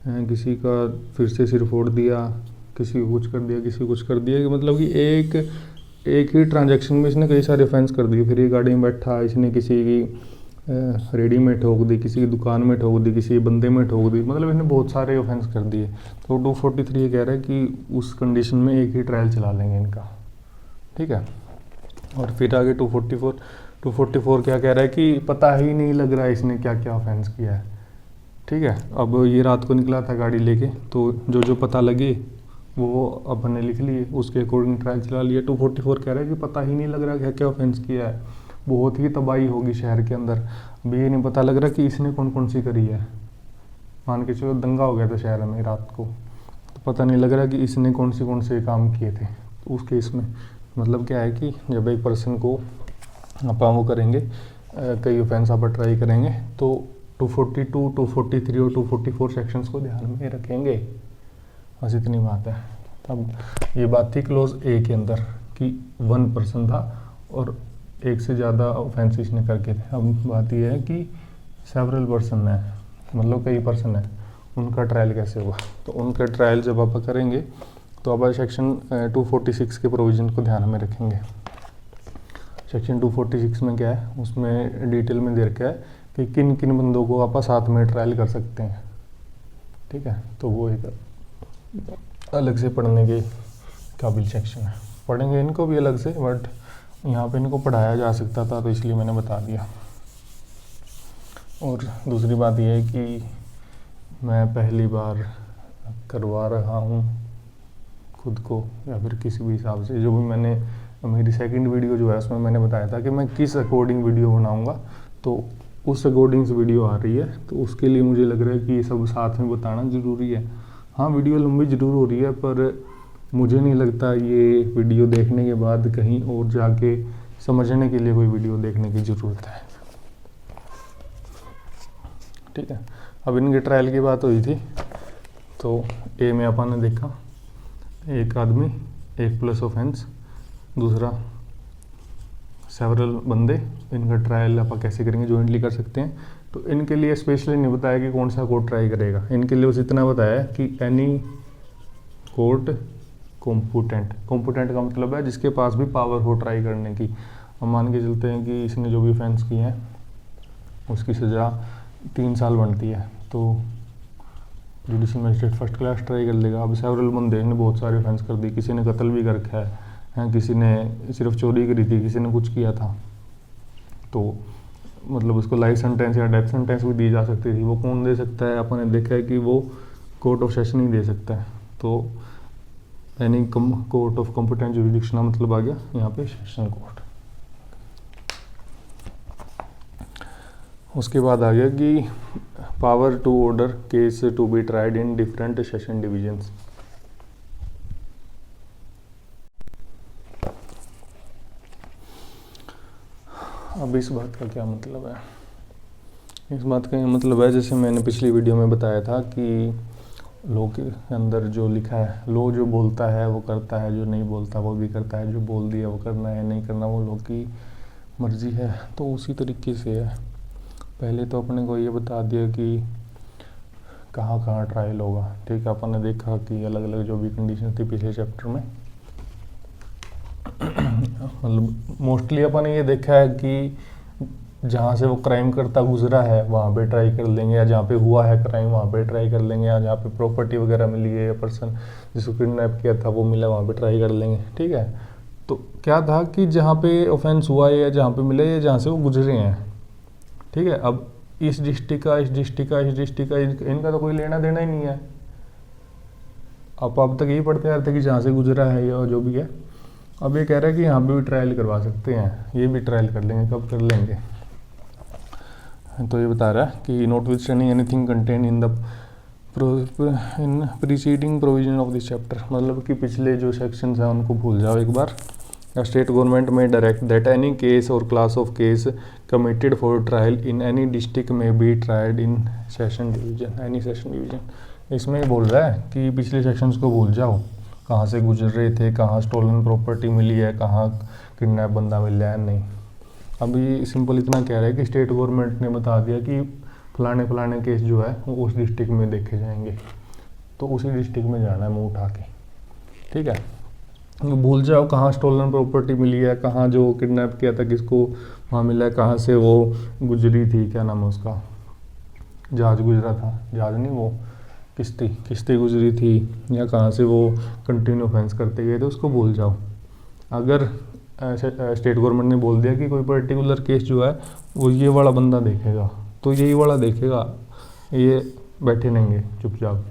किसी का फिर से सिर फोड़ दिया, किसी को कुछ कर दिया, किसी को कुछ कर दिया। मतलब कि एक ही ट्रांजैक्शन में इसने कई सारे ऑफेंस कर दिए। फिर ये गाड़ी में बैठा, इसने किसी की रेडी में ठोक दी, किसी की दुकान में ठोक दी, किसी बंदे में ठोक दी, मतलब इसने बहुत सारे ऑफेंस कर दिए। तो 243 ये कह रहा है कि उस कंडीशन में एक ही ट्रायल चला लेंगे इनका, ठीक है। और फिर आगे 244 क्या कह रहा है कि पता ही नहीं लग रहा है इसने क्या क्या ऑफेंस किया है, ठीक है। अब ये रात को निकला था गाड़ी लेके, तो जो पता लगे वो अपन ने लिख लिए, उसके अकॉर्डिंग ट्रायल चला लिया। 244 कह रहा है कि पता ही नहीं लग रहा क्या क्या ऑफेंस किया है, बहुत ही तबाही होगी शहर के अंदर। अभी ये नहीं पता लग रहा कि इसने कौन कौन सी करी है। मान के चलो दंगा हो गया था शहर में रात को, तो पता नहीं लग रहा कि इसने कौन से काम किए थे। तो उस केस में मतलब क्या है कि जब एक पर्सन को आप वो करेंगे, कई ऑफेंस आप ट्राई करेंगे, तो 242, 243 और 244 सेक्शंस को ध्यान में रखेंगे। बस इतनी बात है। अब ये बात थी क्लोज ए के अंदर कि 1 पर्सन था और एक से ज़्यादा ऑफेंस इसने करके थे। अब बात यह है कि सेवरल पर्सन है, मतलब कई पर्सन है, उनका ट्रायल कैसे हुआ। तो उनका ट्रायल जब आप करेंगे तो आप सेक्शन 246 के प्रोविज़न को ध्यान में रखेंगे। सेक्शन 246 में क्या है, उसमें डिटेल में दे रखा है कि किन किन बंदों को आप साथ में ट्रायल कर सकते हैं। ठीक है, तो वो एक अलग से पढ़ने के काबिल सेक्शन है, पढ़ेंगे इनको भी अलग से, बट यहाँ पे इनको पढ़ाया जा सकता था तो इसलिए मैंने बता दिया। और दूसरी बात यह है कि मैं पहली बार करवा रहा हूँ खुद को, या फिर किसी भी हिसाब से, जो भी मैंने मेरी सेकंड वीडियो जो है उसमें मैंने बताया था कि मैं किस अकॉर्डिंग वीडियो बनाऊँगा, तो उस अकॉर्डिंग से वीडियो आ रही है। तो उसके लिए मुझे लग रहा है कि ये सब साथ में बताना ज़रूरी है। हाँ, वीडियो लंबी ज़रूर हो रही है, पर मुझे नहीं लगता ये वीडियो देखने के बाद कहीं और जाके समझने के लिए कोई वीडियो देखने की ज़रूरत है। ठीक है, अब इनके ट्रायल की बात हुई थी, तो ए में अपन ने देखा एक आदमी, एक प्लस ऑफेंस, दूसरा सेवरल बंदे, इनका ट्रायल आप कैसे करेंगे, जॉइंटली कर सकते हैं। तो इनके लिए स्पेशली नहीं बताया कि कौन सा कोर्ट ट्राई करेगा, इनके लिए बस इतना बताया कि एनी कोर्ट कॉम्पिटेंट। कॉम्पिटेंट का मतलब है जिसके पास भी पावर हो ट्राई करने की। हम मान के चलते हैं कि इसने जो भी ऑफेंस किए हैं उसकी सज़ा 3 साल बनती है, तो judicial magistrate first class try कर लेगा। अब सेवरल बंदे ने बहुत सारे ऑफेंस कर दी, किसी ने कत्ल भी कर रखा है, किसी ने सिर्फ चोरी करी थी, किसी ने कुछ किया था, तो मतलब उसको लाइफ सेंटेंस या डेथ सेंटेंस भी दी जा सकती थी। वो कौन दे सकता है, अपन ने देखा है कि वो कोर्ट ऑफ सेशन ही दे सकता है। तो any court of competent jurisdiction मतलब आ गया यहाँ पे सेशन कोर्ट। उसके बाद आ गया कि power to order case to be tried in different session divisions. अब इस बात का क्या मतलब है, इस बात का ये मतलब है, जैसे मैंने पिछली वीडियो में बताया था कि लॉ के अंदर जो लिखा है, लॉ जो बोलता है वो करता है, जो नहीं बोलता वो भी करता है, जो बोल दिया वो करना है नहीं करना वो लॉ की मर्जी है। तो उसी तरीके से है, पहले तो अपने को ये बता दिया कि कहाँ कहाँ ट्रायल होगा। ठीक है, अपन ने देखा कि अलग अलग जो भी कंडीशन थी पिछले चैप्टर में, मतलब मोस्टली अपन ने ये देखा है कि जहाँ से वो क्राइम करता गुजरा है वहाँ पे ट्राई कर लेंगे, या जहाँ पे हुआ है क्राइम वहाँ पे ट्राई कर लेंगे, या जहाँ पे प्रॉपर्टी वगैरह मिली है या पर्सन जिसको किडनैप किया था वो मिला वहाँ पे ट्राई कर लेंगे। ठीक है, तो क्या था कि जहाँ पे ऑफेंस हुआ है या जहाँ पे मिले या जहाँ से वो गुजरे हैं। ठीक है, अब इस डिस्ट्रिक्ट का, इस डिस्ट्रिक्ट का, इस डिस्ट्रिक्ट का, इनका तो कोई लेना देना ही नहीं है। अब तक यही पढ़ते आ रहे थे कि जहाँ से गुजरा है या जो भी है। अब ये कह रहा है कि यहाँ पे भी ट्रायल करवा सकते हैं, ये भी ट्रायल कर लेंगे। कब कर लेंगे, तो ये बता रहा है कि not with standing anything contain in the preceding provision of this chapter, मतलब कि पिछले जो सेक्शंस हैं उनको भूल जाओ एक बार। स्टेट गवर्नमेंट में डायरेक्ट दैट एनी केस और class of case committed for trial in any district में be tried in session division, any session division. इसमें बोल रहा है कि पिछले सेक्शंस को भूल जाओ, कहाँ से गुजर रहे थे, कहाँ स्टोलन प्रॉपर्टी मिली है, कहाँ किडनैप बंदा मिला है, नहीं। अभी सिंपल इतना कह रहा है कि स्टेट गवर्नमेंट ने बता दिया कि फलाने फलाने केस जो है वो उस डिस्ट्रिक्ट में देखे जाएंगे, तो उसी डिस्ट्रिक्ट में जाना है मुँह उठा के। ठीक है, भूल जाओ कहाँ स्टोलन प्रॉपर्टी मिली है, कहाँ जो किडनैप किया था किसको वहाँ मिला है, कहाँ से वो गुजरी थी, क्या नाम है उसका, जहाज गुजरा था, जहाज नहीं वो किश्ती गुजरी थी, या कहाँ से वो कंटिन्यू ऑफेंस करते गए थे, उसको भूल जाओ। अगर स्टेट गवर्नमेंट ने बोल दिया कि कोई पर्टिकुलर केस जो है वो ये वाला बंदा देखेगा, तो यही वाला देखेगा, ये बैठे रहेंगे चुपचाप।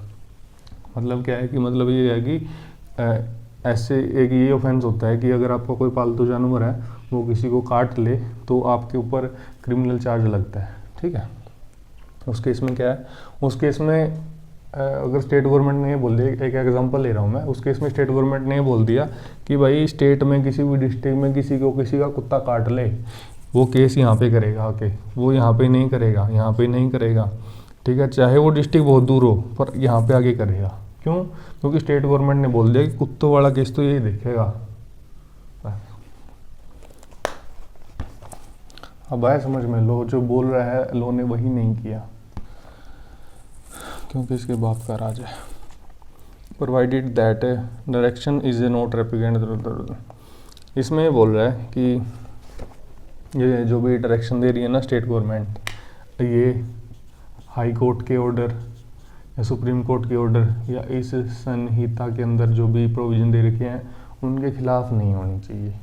मतलब क्या है कि मतलब ये है कि ऐसे एक ये ऑफेंस होता है कि अगर आपका कोई पालतू जानवर है वो किसी को काट ले तो आपके ऊपर क्रिमिनल चार्ज लगता है। ठीक है, उस केस में क्या है, उस केस में अगर स्टेट गवर्नमेंट ने ये बोल दिया, एक एग्जांपल ले रहा हूँ मैं, उस केस में स्टेट गवर्नमेंट ने ये बोल दिया कि भाई स्टेट में किसी भी डिस्ट्रिक्ट में किसी का कुत्ता काट ले, वो केस यहाँ पे करेगा आके, वो यहाँ पे नहीं करेगा, यहाँ पे नहीं करेगा। ठीक है, चाहे वो डिस्ट्रिक्ट बहुत दूर हो पर यहाँ पे आके करेगा। क्यों? क्योंकि स्टेट गवर्नमेंट ने बोल दिया कि कुत्तों वाला केस तो यही देखेगा। अब आया समझ में, लो जो बोल रहा है लो ने वही नहीं किया, क्योंकि इसके बाप का राज है। Provided that direction is a note replicant, इसमें ये बोल रहा है कि ये जो भी डायरेक्शन दे रही है ना स्टेट गवर्नमेंट, ये हाई कोर्ट के ऑर्डर या सुप्रीम कोर्ट के ऑर्डर या इस संहिता के अंदर जो भी प्रोविज़न दे रखे हैं उनके खिलाफ नहीं होनी चाहिए।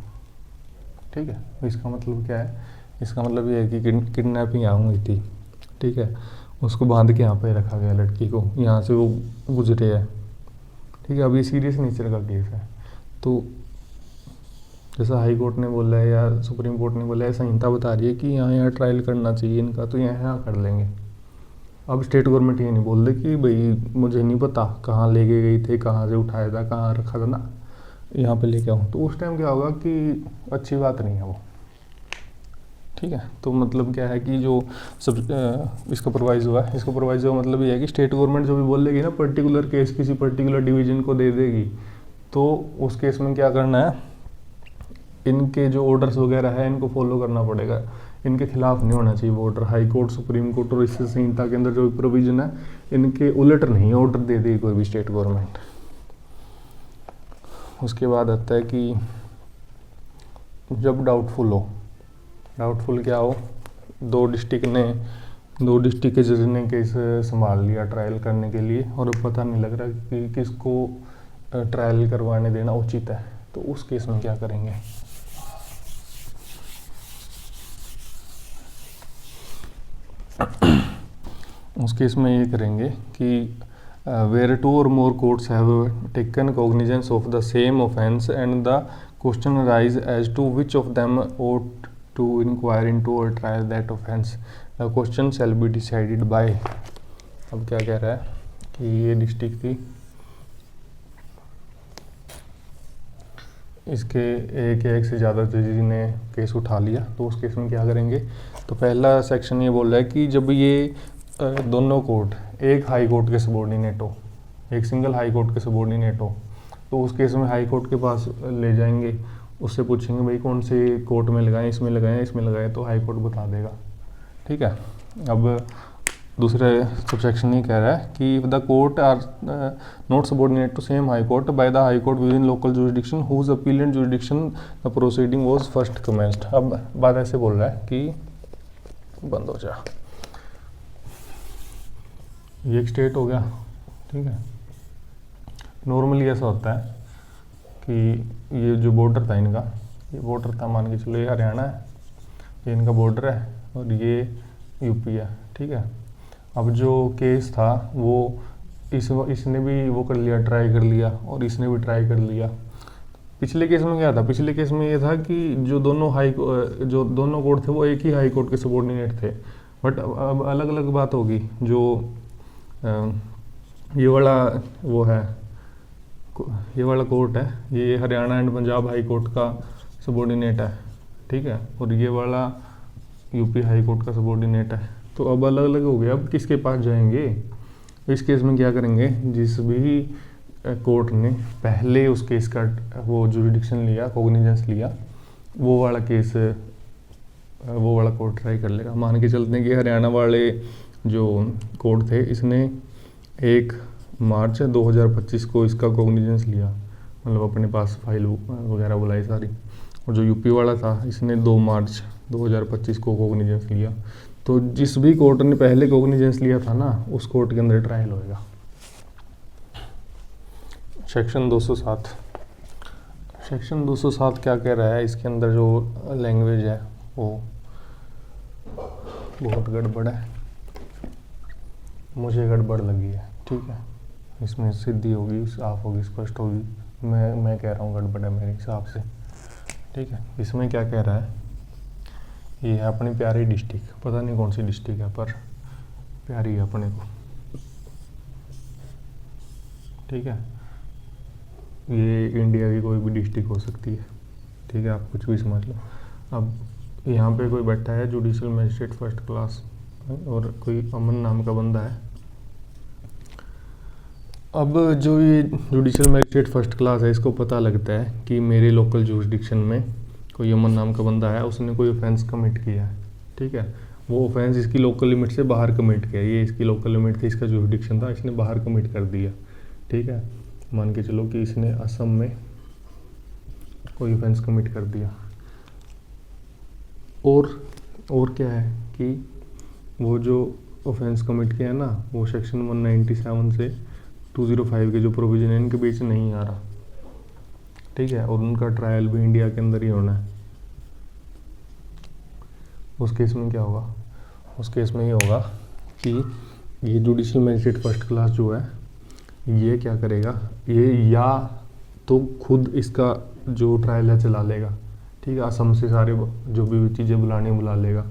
ठीक है, इसका मतलब क्या है? इसका मतलब ये है कि किडनैपिंग यहाँ हुई थी, ठीक है, उसको बांध के यहाँ पे रखा गया लड़की को, यहाँ से वो गुजरे है, ठीक है। अभी सीरियस नेचर का केस है, तो जैसा हाई कोर्ट ने बोला है या सुप्रीम कोर्ट ने बोला है, संहिता बता रही है कि यहाँ ट्रायल करना चाहिए इनका, तो यहाँ कर लेंगे। अब स्टेट गवर्नमेंट ये नहीं बोल रही कि भाई मुझे नहीं पता कहाँ लेके गई थे, कहाँ से उठाया था, कहाँ रखा था ना, यहाँ पे लेके आऊँ, तो उस टाइम क्या होगा कि अच्छी बात नहीं है वो। ठीक है, तो मतलब क्या है कि जो सब इसका प्रोवाइजो है, इसका प्रोवाइजो मतलब ये है कि स्टेट गवर्नमेंट जो भी बोल देगी ना, पर्टिकुलर केस किसी पर्टिकुलर डिवीजन को दे देगी, तो उस केस में क्या करना है, इनके जो ऑर्डर्स वगैरह है इनको फॉलो करना पड़ेगा, इनके खिलाफ नहीं होना चाहिए वो order. High court, supreme court और इस संहिता के अंदर जो भी प्रोविजन है इनके उलट नहीं ऑर्डर दे देगी कोई भी स्टेट गवर्नमेंट। उसके बाद आता है कि जब डाउटफुल हो, डाउटफुल क्या हो, दो डिस्ट्रिक्ट के जज ने केस संभाल लिया ट्रायल करने के लिए और अब पता नहीं लग रहा कि किसको ट्रायल करवाने देना उचित है, तो उस केस में क्या करेंगे? उस केस में ये करेंगे कि where two or more courts have taken cognizance of the same offence and the question arise as to which of them ought to inquire into or trial that offence, the question shall be decided by। अब क्या कह रहा है कि ये district थी, इसके एक से ज़्यादा जज ने केस उठा लिया, तो उस केस में क्या करेंगे? तो पहला सेक्शन ये बोल रहा है कि जब ये दोनों कोर्ट एक हाई कोर्ट के सबॉर्डिनेट हो, एक सिंगल हाई कोर्ट के सबॉर्डिनेट हो, तो उस केस में हाई कोर्ट के पास ले जाएंगे, उससे पूछेंगे भाई कौन से कोर्ट में लगाएं, इसमें लगाएं, इसमें लगाएं, तो हाई कोर्ट बता देगा। ठीक है, अब दूसरे सबसेक्शन ये कह रहा है कि if the court are not subordinate to same high court by the high court within local jurisdiction whose appellate jurisdiction the proceeding was first commenced. अब बात ऐसे बोल रहा है कि बंद हो जा, ये एक स्टेट हो गया, ठीक है। नॉर्मली ऐसा होता है कि ये जो बॉर्डर था इनका, ये बॉर्डर था, मान के चलो ये हरियाणा है, ये इनका बॉर्डर है और ये यूपी है, ठीक है। अब जो केस था वो इसने भी वो कर लिया, ट्राई कर लिया, और इसने भी ट्राई कर लिया। पिछले केस में क्या था? पिछले केस में ये था कि जो दोनों कोर्ट थे वो एक ही हाई कोर्ट के सबॉर्डिनेट थे, बट अब अलग अलग बात होगी। जो ये वाला वो है, ये वाला कोर्ट है, ये Haryana and Punjab high court का सबॉर्डिनेट है, ठीक है, और ये वाला यूपी हाई कोर्ट का सबॉर्डिनेट है, तो अब अलग अलग हो गया। अब किसके पास जाएंगे? इस केस में क्या करेंगे, जिस भी कोर्ट ने पहले उस केस का वो जुरिडिक्शन लिया, कॉग्निजेंस लिया, वो वाला केस वो वाला कोर्ट ट्राई कर लेगा। मान के चलते हैं कि हरियाणा वाले जो कोर्ट थे, इसने 1 मार्च 2025 को इसका कॉग्निजेंस लिया, मतलब अपने पास फाइल वगैरह बुलाई सारी, और जो यूपी वाला था इसने 2 मार्च 2025 को कॉग्निजेंस लिया। तो जिस भी कोर्ट ने पहले कॉग्निजेंस लिया था ना, उस कोर्ट के अंदर ट्रायल होएगा। सेक्शन 207, सेक्शन 207 क्या कह रहा है? इसके अंदर जो लैंग्वेज है वो बहुत गड़बड़ है, मुझे गड़बड़ लगी है, ठीक है। इसमें सीधी होगी, साफ होगी, स्पष्ट होगी, मैं कह रहा हूँ गड़बड़ है मेरे हिसाब से, ठीक है। इसमें क्या कह रहा है, ये है अपनी प्यारी डिस्ट्रिक्ट, पता नहीं कौन सी डिस्ट्रिक्ट है पर प्यारी है अपने को, ठीक है। ये इंडिया की कोई भी डिस्ट्रिक्ट हो सकती है, ठीक है, आप कुछ भी समझ लो। अब यहाँ पे कोई बैठा है जुडिशियल मजिस्ट्रेट फर्स्ट क्लास, और कोई अमन नाम का बंदा है। अब जो ये जुडिशियल मजिस्ट्रेट फर्स्ट क्लास है, इसको पता लगता है कि मेरे लोकल जुरिडिक्शन में कोई अमन नाम का बंदा है, उसने कोई ऑफेंस कमिट किया है, ठीक है। वो ऑफेंस इसकी लोकल लिमिट से बाहर कमिट किया, ये इसकी लोकल लिमिट थी, इसका जुरिडिक्शन था, इसने बाहर कमिट कर दिया, ठीक है। मान के चलो कि इसने असम में कोई ऑफेंस कमिट कर दिया, और क्या है कि वो जो ऑफेंस कमिट किया है ना, वो सेक्शन 197 से 205 के जो प्रोविजन है इनके बीच नहीं आ रहा, ठीक है। और उनका ट्रायल भी इंडिया के अंदर ही होना है। उस केस में क्या होगा, उस केस में ये होगा कि ये जुडिशियल मजिस्ट्रेट फर्स्ट क्लास जो है ये क्या करेगा, ये या तो खुद इसका जो ट्रायल है चला लेगा, ठीक है, असम से सारे जो भी चीज़ें बुला लेगा,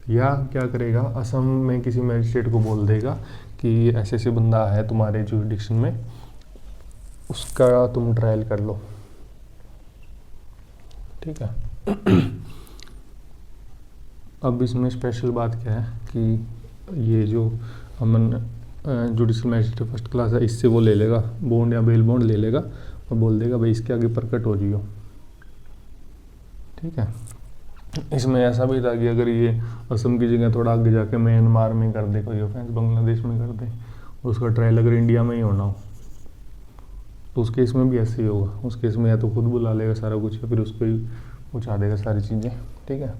या क्या करेगा, असम में किसी मजिस्ट्रेट को बोल देगा कि ऐसे ऐसे बंदा है तुम्हारे जुरिडिक्शन में, उसका तुम ट्रायल कर लो, ठीक है। अब इसमें स्पेशल बात क्या है कि ये जो अमन जुडिशियल मजिस्ट्रेट फर्स्ट क्लास है, इससे वो ले लेगा बॉन्ड या बेल बॉन्ड ले लेगा और बोल देगा भाई इसके आगे प्रकट हो जाइयो, ठीक है। इसमें ऐसा भी था कि अगर ये असम की जगह थोड़ा आगे जाके म्यांमार में कर दे कोई ऑफेंस, बांग्लादेश में कर दे, उसका ट्रायल अगर इंडिया में ही होना हो तो उस केस में भी ऐसे ही होगा। उस केस में या तो खुद बुला लेगा सारा कुछ, या फिर उसको ही पहुँचा देगा सारी चीज़ें, ठीक है।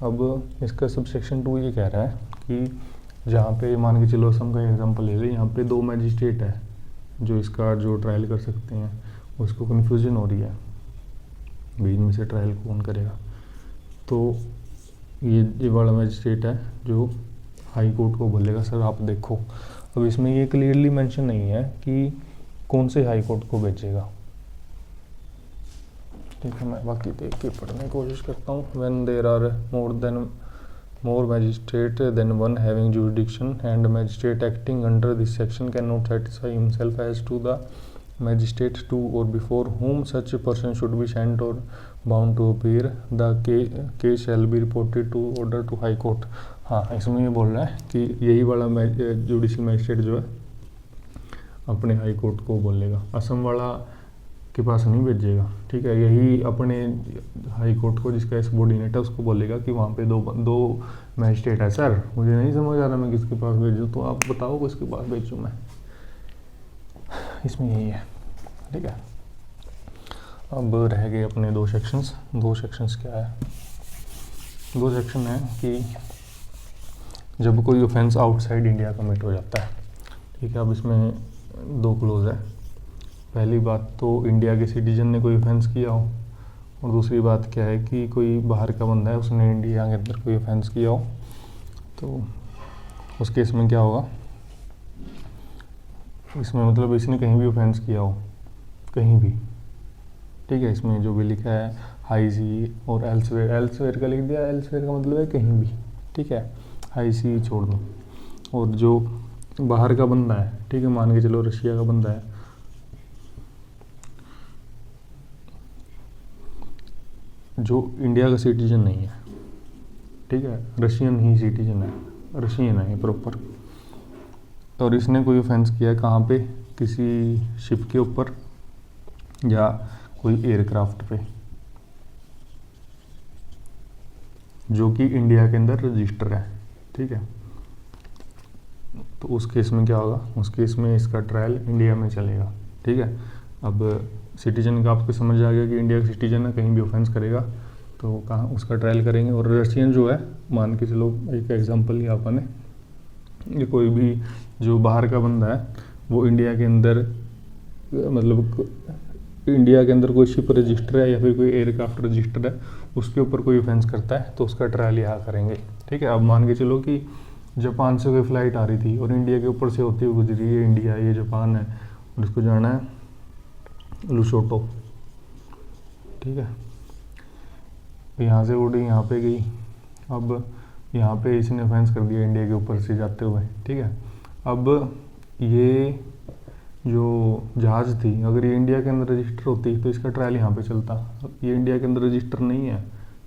अब इसका सब सेक्शन 2 ये कह रहा है कि जहाँ पे मान के चलो असम का एग्जांपल ले ले, यहाँ पे 2 मैजिस्ट्रेट है जो इसका जो ट्रायल कर सकते हैं, उसको कन्फ्यूजन हो रही है भाई इनमें से ट्रायल कौन करेगा। तो ये वाला मैजिस्ट्रेट है जो हाई कोर्ट को बोलेगा सर आप देखो। अब इसमें ये क्लियरली मेंशन नहीं है कि कौन से हाई कोर्ट को भेजेगा, ठीक है। मैं बाकी देख के पढ़ने की कोशिश करता हूँ। When there are more magistrate than one having jurisdiction and magistrate acting under this section cannot satisfy himself as to the magistrate to or before whom such a person should be sent or bound to appear, the case shall be reported to order to high court। हाँ, इसमें ये बोल रहा है कि यही वाला judicial magistrate जो है अपने हाई कोर्ट को बोलेगा, असम वाला के पास नहीं भेजेगा, ठीक है। यही अपने हाई कोर्ट को जिसका सबॉर्डिनेट है उसको बोलेगा कि वहाँ पे दो मैजिस्ट्रेट है सर, मुझे नहीं समझ आ रहा मैं किसके पास भेजूँ, तो आप बताओ किसके पास भेजूँ मैं। इसमें यही है, ठीक है। अब रह गए अपने 2 सेक्शंस। 2 सेक्शंस क्या है, 2 सेक्शन है कि जब कोई ऑफेंस आउटसाइड इंडिया कमिट हो जाता है, ठीक है। अब इसमें 2 क्लोज है। पहली बात तो इंडिया के सिटीजन ने कोई ऑफेंस किया हो, और दूसरी बात क्या है कि कोई बाहर का बंदा है उसने इंडिया के अंदर कोई ऑफेंस किया हो, तो उस केस में क्या होगा, इसमें मतलब इसने कहीं भी ऑफेंस किया हो, कहीं भी, ठीक है। इसमें जो भी लिखा है हाई सी और एल्सवेयर का लिख दिया, एल्सवेयर का मतलब है कहीं भी, ठीक है, हाई सी छोड़ दो। और जो बाहर का बंदा है, ठीक है, मान के चलो रशिया का बंदा है, जो इंडिया का सिटीजन नहीं है, ठीक है, रशियन ही सिटीजन है, रशियन है प्रॉपर, और इसने कोई ऑफेंस किया है कहाँ पे, किसी शिप के ऊपर या कोई एयरक्राफ्ट पे जो कि इंडिया के अंदर रजिस्टर है, ठीक है। तो उस केस में क्या होगा, उस केस में इसका ट्रायल इंडिया में चलेगा, ठीक है। अब सिटीजन का आपको समझ आ गया कि इंडिया का सिटीजन है, कहीं भी ऑफेंस करेगा तो कहाँ उसका ट्रायल करेंगे। और रशियन जो है, मान के चलो एक एग्जांपल लिया अपन ने, ये कोई भी जो बाहर का बंदा है वो इंडिया के अंदर मतलब इंडिया के अंदर कोई शिप रजिस्टर है या फिर कोई एयरक्राफ्ट रजिस्टर है, उसके ऊपर कोई ऑफेंस करता है तो उसका ट्रायल यहाँ करेंगे, ठीक है। अब मान के चलो कि जापान से कोई फ्लाइट आ रही थी और इंडिया के ऊपर से होती हुई गुजरी है, इंडिया ये जापान है और उसको जाना है लुसोटो, ठीक है। यहाँ से उड़ी, यहाँ पे गई, अब यहाँ पे इसने ऑफेंस कर दिया इंडिया के ऊपर से जाते हुए, ठीक है। अब ये जो जहाज़ थी अगर ये इंडिया के अंदर रजिस्टर होती तो इसका ट्रायल यहाँ पे चलता, ये इंडिया के अंदर रजिस्टर नहीं है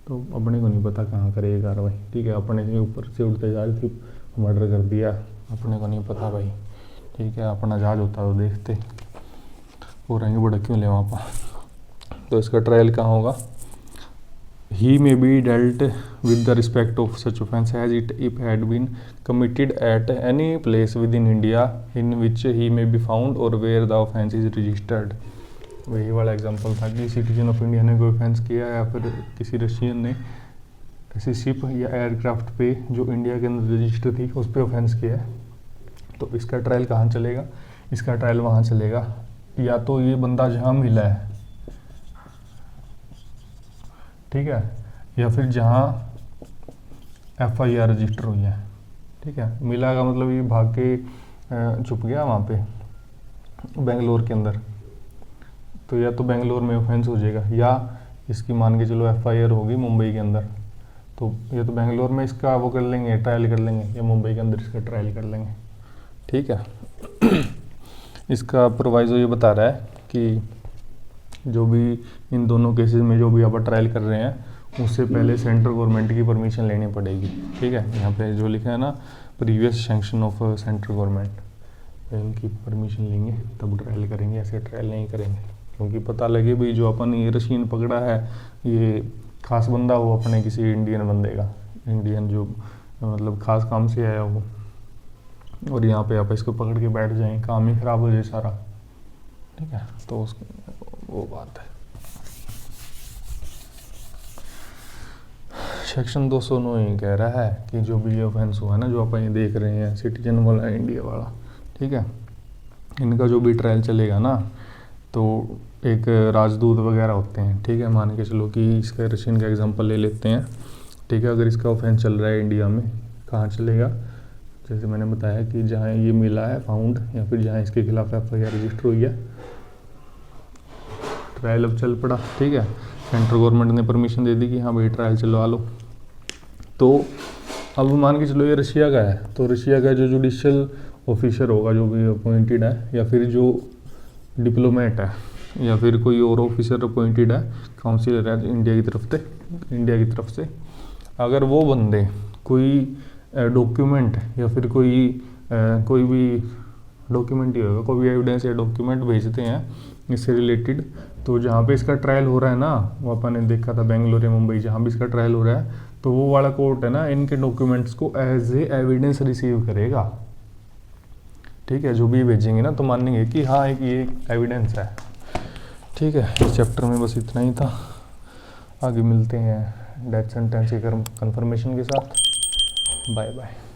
तो अपने को नहीं पता कहाँ करेगी कार्रवाई, ठीक है। अपने के ऊपर से उड़ते जहाज थी, मर्डर कर दिया, अपने को नहीं पता भाई, ठीक है। अपना जहाज होता तो देखते, और रहेंगे बड़ा क्यों ले वहाँ पर। तो इसका ट्रायल कहाँ होगा, he may be dealt with the respect of such offence as it if had been committed at any place within India in which he may be found or where the offence is registered। वही वाला example था कि citizen of India ने कोई offence किया या फिर किसी रशियन ने किसी शिप या एयरक्राफ्ट पे जो इंडिया के अंदर रजिस्टर थी उस पर ऑफेंस किया है, तो इसका ट्रायल कहाँ चलेगा? इसका ट्रायल वहाँ चलेगा या तो ये बंदा जहाँ मिला है, ठीक है, या फिर जहाँ FIR रजिस्टर हुई है, ठीक है। मिला का मतलब ये भाग के छुप गया वहाँ पे बेंगलोर के अंदर, तो या तो बेंगलोर में ऑफेंस हो जाएगा या इसकी मान के चलो FIR होगी मुंबई के अंदर, तो या तो बेंगलोर में इसका वो कर लेंगे, ट्रायल कर लेंगे, या मुंबई के अंदर इसका ट्रायल कर लेंगे, ठीक है। इसका प्रोवाइजो ये बता रहा है कि जो भी इन दोनों केसेस में जो भी आप ट्रायल कर रहे हैं उससे पहले सेंट्रल गवर्नमेंट की परमिशन लेनी पड़ेगी, ठीक है। यहाँ पे जो लिखा है ना, previous sanction of central government, इनकी परमिशन लेंगे तब ट्रायल करेंगे, ऐसे ट्रायल नहीं करेंगे, क्योंकि पता लगे भाई जो अपन ये रशीन पकड़ा है ये खास बंदा हो अपने किसी इंडियन बंदे का, इंडियन जो मतलब खास काम से आया हो, और यहाँ पे आप इसको पकड़ के बैठ जाएं, काम ही खराब हो जाए सारा, ठीक है। तो वो बात है। सेक्शन 209 ये कह रहा है कि जो भी ऑफेंस हुआ है ना, जो अपन ये देख रहे हैं सिटीजन वाला इंडिया वाला, ठीक है, इनका जो भी ट्रायल चलेगा ना, तो एक राजदूत वगैरह होते हैं, ठीक है। मान के चलो कि इसका रशियन का एग्जांपल ले लेते हैं, ठीक है। अगर इसका ऑफेंस चल रहा है इंडिया में, कहाँ चलेगा? जैसे मैंने बताया कि जहाँ ये मिला है फाउंड, या फिर जहाँ इसके खिलाफ FIR रजिस्टर हुई है, ट्रायल अब चल पड़ा, ठीक है। सेंट्रल गवर्नमेंट ने परमिशन दे दी कि हाँ भाई ट्रायल चलवा लो, तो अब मान के चलो ये रशिया का है, तो रशिया का जो जुडिशियल ऑफिसर होगा जो भी अपॉइंटेड है, या फिर जो डिप्लोमेट है, या फिर कोई और ऑफिसर अपॉइंटेड है, काउंसिलर है इंडिया की तरफ से, अगर वो बंदे कोई डॉक्यूमेंट या फिर कोई भी डॉक्यूमेंट ही होगा, कोई भी एविडेंस या डॉक्यूमेंट भेजते हैं इससे रिलेटेड, तो जहाँ पे इसका ट्रायल हो रहा है ना, वो अपन ने देखा था बेंगलोर या मुंबई, जहाँ भी इसका ट्रायल हो रहा है, तो वो वाला कोर्ट है ना, इनके डॉक्यूमेंट्स को एज ए एविडेंस रिसीव करेगा, ठीक है। जो भी भेजेंगे ना तो मानेंगे कि हाँ एक ये एविडेंस है, ठीक है। इस चैप्टर में बस इतना ही था, आगे मिलते हैं डेथ सेंटेंस के कंफर्मेशन के साथ। Bye bye.